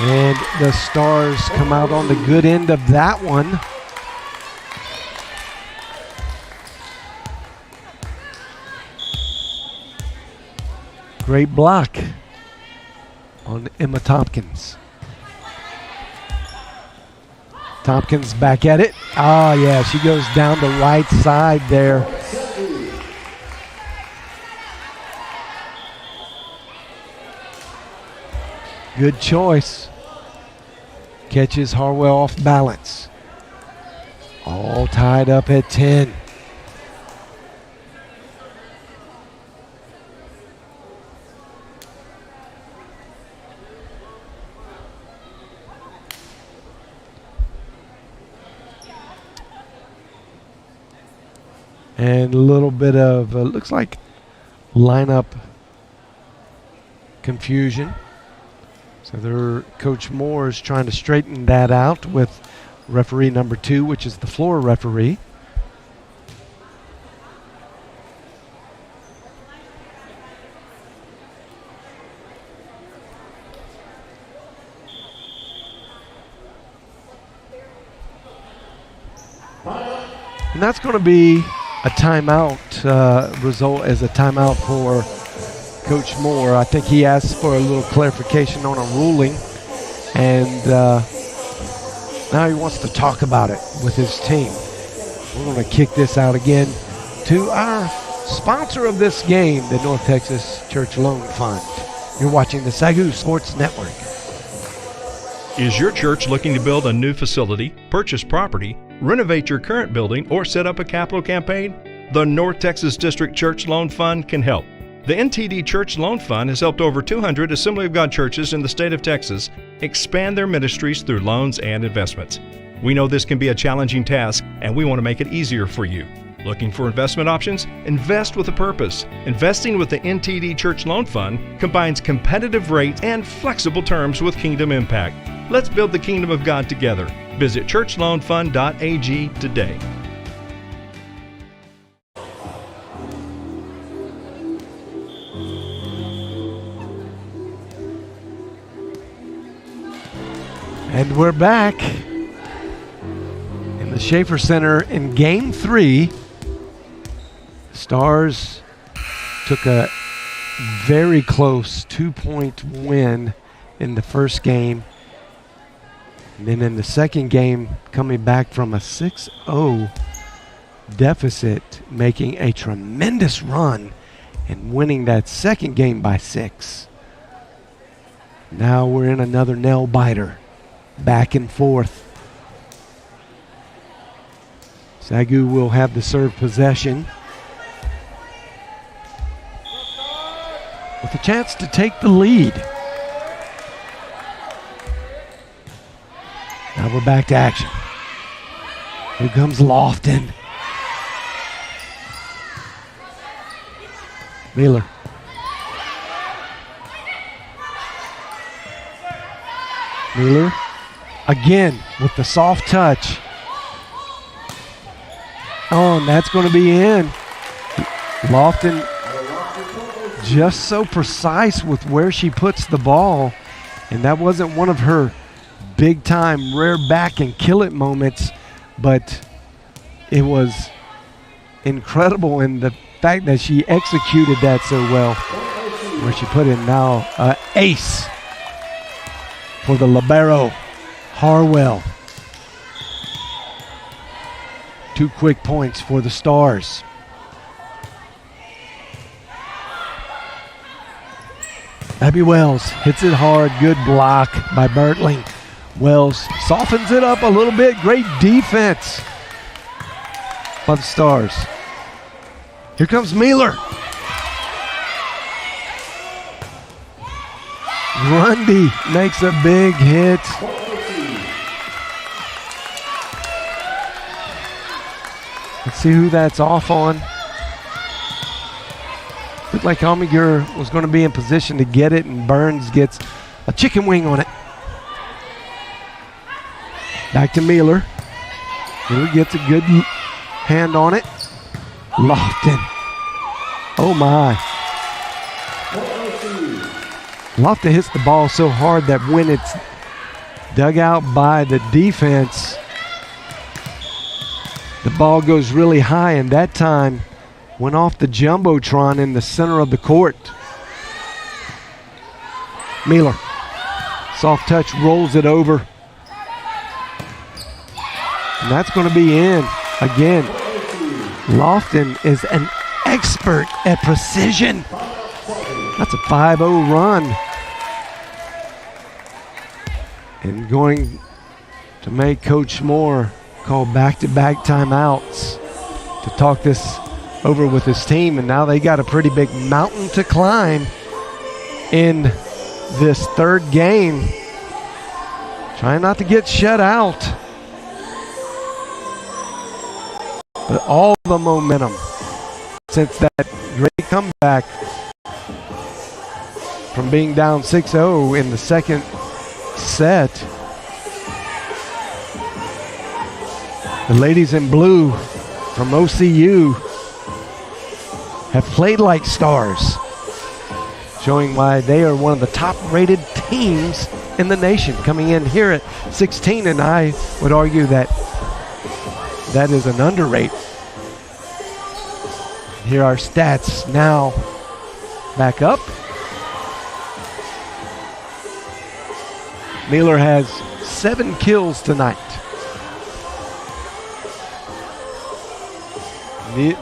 And the Stars come out on the good end of that one. Great block on Emma Tompkins. Tompkins back at it. Oh, yeah, she goes down the right side there. Good choice. Catches Harwell off balance. All tied up at 10. And a little bit of, looks like lineup confusion. So Coach Moore is trying to straighten that out with referee number 2, which is the floor referee. And that's going to be a timeout, result as a timeout for Coach Moore. I think he asked for a little clarification on a ruling, and now he wants to talk about it with his team. We're going to kick this out again to our sponsor of this game, the North Texas Church Loan Fund. You're watching the SAGU Sports Network. Is your church looking to build a new facility, purchase property, renovate your current building, or set up a capital campaign? The North Texas District Church Loan Fund can help. The NTD Church Loan Fund has helped over 200 Assembly of God churches in the state of Texas expand their ministries through loans and investments. We know this can be a challenging task, and we want to make it easier for you. Looking for investment options? Invest with a purpose. Investing with the NTD Church Loan Fund combines competitive rates and flexible terms with kingdom impact. Let's build the kingdom of God together. Visit churchloanfund.ag today. And we're back in the Schaefer Center in Game 3. Stars took a very close 2-point win in the first game. And then in the second game, coming back from a 6-0 deficit, making a tremendous run and winning that second game by 6. Now we're in another nail biter, back and forth. SAGU will have the serve possession with a chance to take the lead. Now we're back to action. Here comes Lofton. Wheeler. Wheeler again with the soft touch. Oh, and that's going to be in. Lofton just so precise with where she puts the ball, and that wasn't one of her big time rare back and kill it moments, but it was incredible in the fact that she executed that so well, where she put in now ace for the libero, Harwell. 2 quick points for the Stars. Abby Wells hits it hard. Good block by Bertling. Wells softens it up a little bit. Great defense by the Stars. Here comes Mealer. Grundy makes a big hit. Let's see who that's off on. Looked like Omiger was going to be in position to get it, and Burns gets a chicken wing on it. Back to Mealer. Mealer gets a good hand on it. Lofton. Oh my. Lofton hits the ball so hard that when it's dug out by the defense, the ball goes really high, and that time went off the Jumbotron in the center of the court. Mealer. Soft touch, rolls it over. And that's going to be in again. Lofton is an expert at precision. That's a 5-0 run. And going to make Coach Moore call back-to-back timeouts to talk this over with his team. And now they got a pretty big mountain to climb in this third game. Trying not to get shut out. But all the momentum since that great comeback from being down 6-0 in the second set. The ladies in blue from OCU have played like stars, showing why they are one of the top-rated teams in the nation, coming in here at 16, and I would argue that that is an underrate. Here are stats now Back up. Mueller has 7 kills tonight.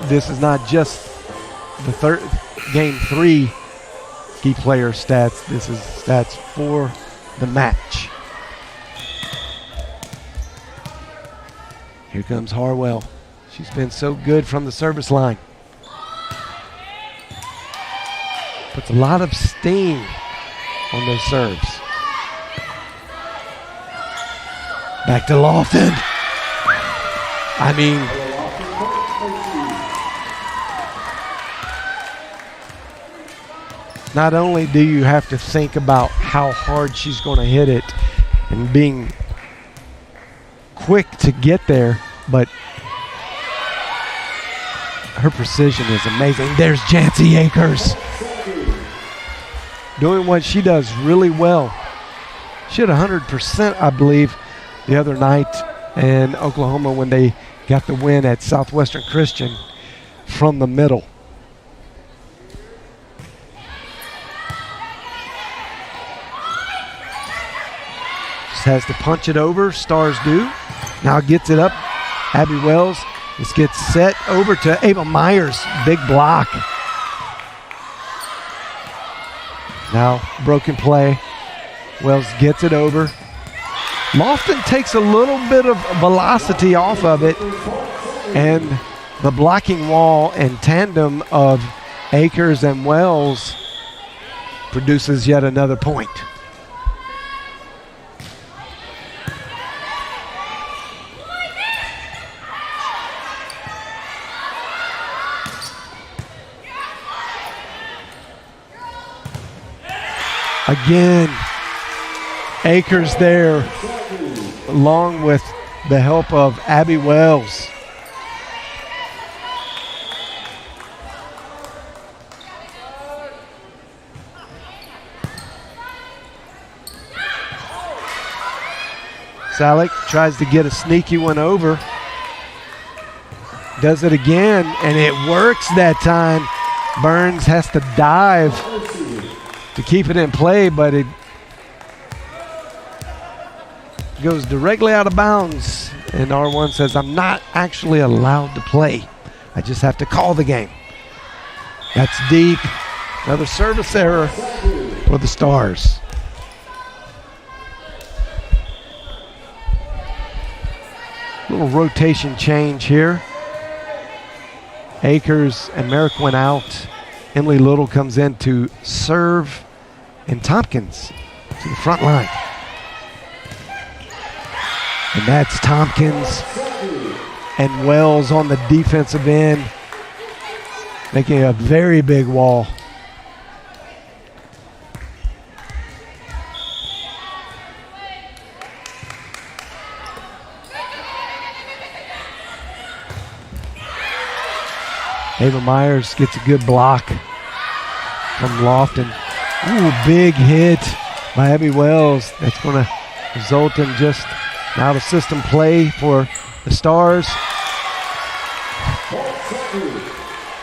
This is not just the third game 3 key player stats. This is stats for the match. Here comes Harwell. She's been so good from the service line. Puts a lot of steam on those serves. Back to Lofton. I mean, not only do you have to think about how hard she's going to hit it and being quick to get there, but her precision is amazing. There's Jancy Akers doing what she does really well. She had 100%, I believe, the other night in Oklahoma when they got the win at Southwestern Christian from the middle. Just has to punch it over. Stars do. Now gets it up. Abby Wells. This gets set over to Ava Myers. Big block. Now broken play. Wells gets it over. Lofton takes a little bit of velocity off of it, and the blocking wall and tandem of Akers and Wells produces yet another point. Again, Akers there, along with the help of Abby Wells. Salick tries to get a sneaky one over. Does it again, and it works that time. Burns has to dive to keep it in play, but it goes directly out of bounds, and R1 says, I'm not actually allowed to play. I just have to call the game. That's deep. Another service error for the Stars. Little rotation change here. Akers and Merrick went out. Emily Little comes in to serve, and Tompkins to the front line. And that's Tompkins and Wells on the defensive end, making a very big wall. Ava Myers gets a good block from Lofton. Ooh, big hit by Abby Wells. That's going to result in just an out-of-system play for the Stars.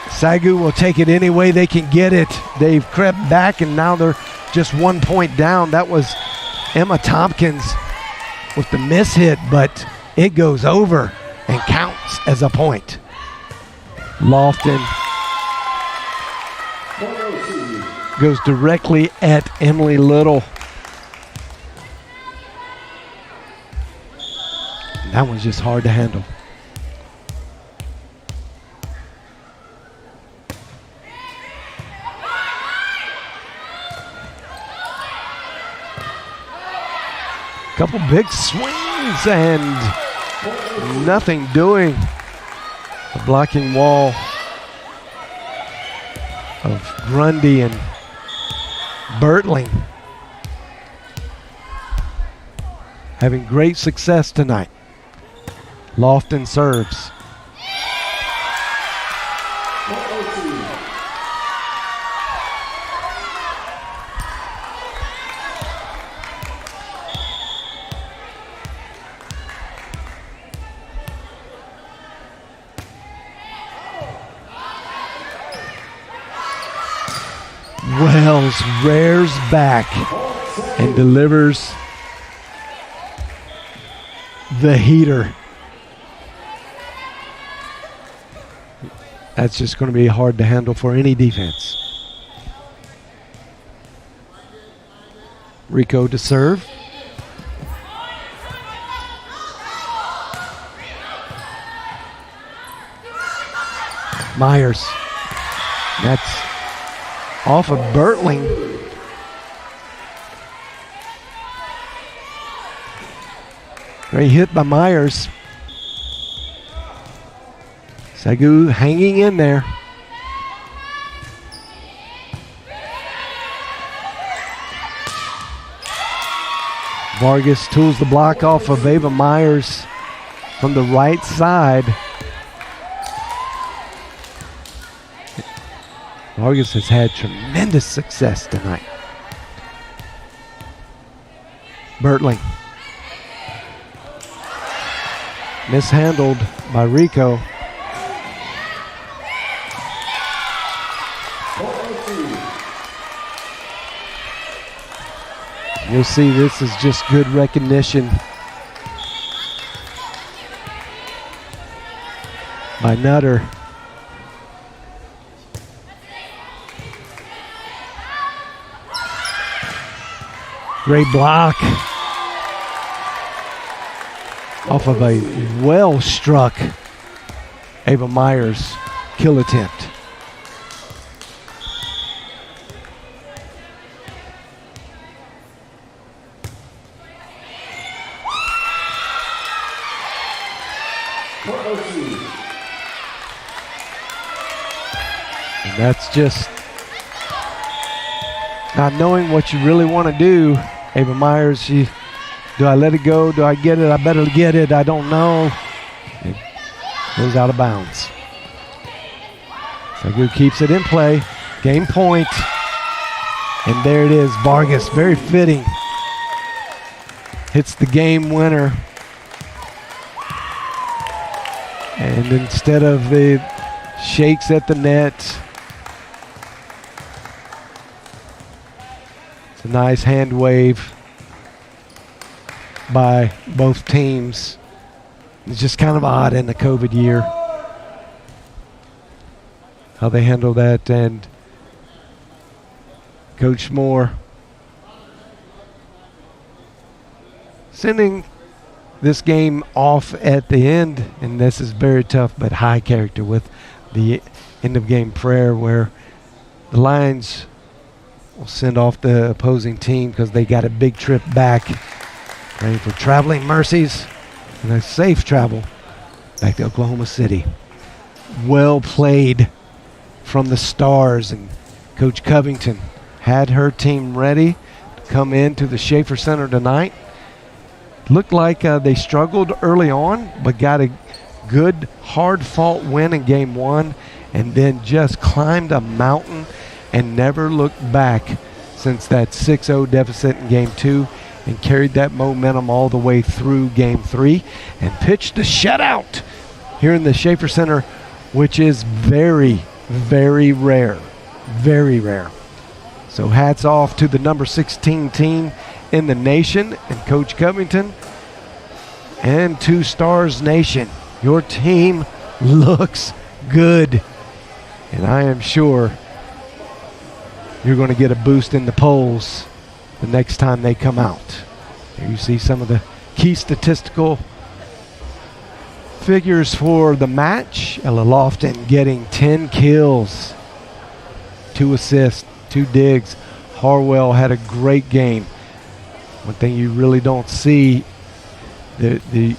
SAGU will take it any way they can get it. They've crept back, and now they're just 1 point down. That was Emma Tompkins with the miss hit, but it goes over and counts as a point. Lofton goes directly at Emily Little. That one's just hard to handle. Couple big swings and nothing doing. The blocking wall of Grundy and Bertling having great success tonight. Lofton serves. Wells rears back and delivers the heater. That's just going to be hard to handle for any defense. Rico to serve. Myers. That's off of Bertling. Great hit by Myers. SAGU hanging in there. Vargas tools the block off of Ava Myers from the right side. Vargas has had tremendous success tonight. Bertling. Mishandled by Rico. You'll see this is just good recognition by Nutter. Great block off of a well-struck Ava Myers kill attempt. And that's just not knowing what you really want to do. Ava Myers, do I let it go? Do I get it? I better get it. I don't know. It goes out of bounds. SAGU keeps it in play. Game point. And there it is. Vargas, very fitting. Hits the game winner. And instead of the shakes at the net, it's a nice hand wave by both teams. It's just kind of odd in the COVID year how they handle that. And Coach Moore sending this game off at the end, and this is very tough but high character with the end of game prayer, where the Lions will send off the opposing team because they got a big trip back, praying for traveling mercies and a safe travel back to Oklahoma City. Well played from the Stars, and Coach Covington had her team ready to come into the Schaefer Center tonight. Looked like they struggled early on, but got a good, hard-fought win in game one, and then just climbed a mountain and never looked back since that 6-0 deficit in game two, and carried that momentum all the way through game three, and pitched a shutout here in the Schaefer Center, which is very, very rare. Very rare. So hats off to the number 16 team in the nation and Coach Covington, and to Stars Nation. Your team looks good, and I am sure you're going to get a boost in the polls the next time they come out. Here you see some of the key statistical figures for the match. Ella Lofton getting 10 kills, 2 assists, 2 digs. Harwell had a great game. One thing you really don't see, the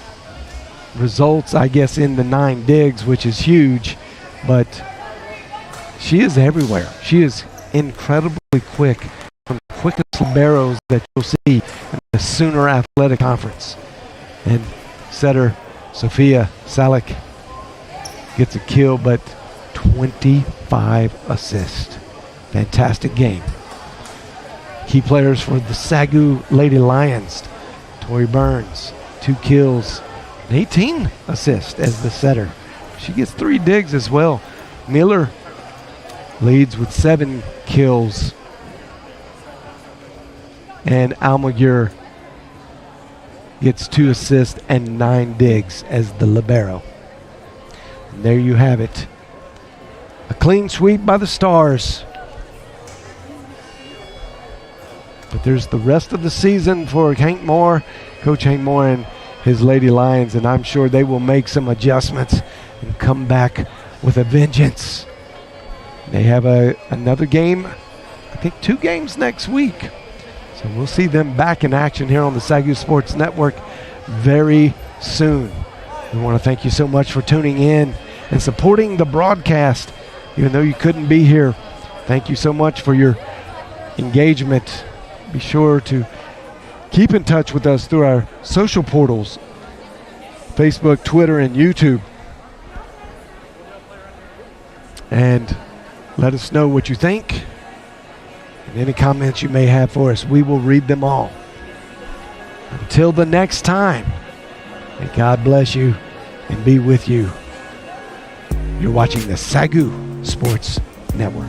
results, I guess, in the 9 digs, which is huge, but she is everywhere. She is incredibly quick, one of the quickest liberos that you'll see in the Sooner Athletic Conference. And setter Sophia Salik gets a kill, but 25 assists. Fantastic game. Key players for the SAGU Lady Lions: Tori Burns, 2 kills, and 18 assists as the setter. She gets 3 digs as well. Miller leads with 7 kills And Almaguer gets 2 assists and 9 digs as the libero. And there you have it. A clean sweep by the Stars. But there's the rest of the season for Hank Moore, Coach Hank Moore and his Lady Lions, and I'm sure they will make some adjustments and come back with a vengeance. They have another game, I think 2 games next week. So we'll see them back in action here on the SAGU Sports Network very soon. We want to thank you so much for tuning in and supporting the broadcast, even though you couldn't be here. Thank you so much for your engagement. Be sure to keep in touch with us through our social portals, Facebook, Twitter, and YouTube. And let us know what you think and any comments you may have for us. We will read them all. Until the next time, may God bless you and be with you. You're watching the SAGU Sports Network.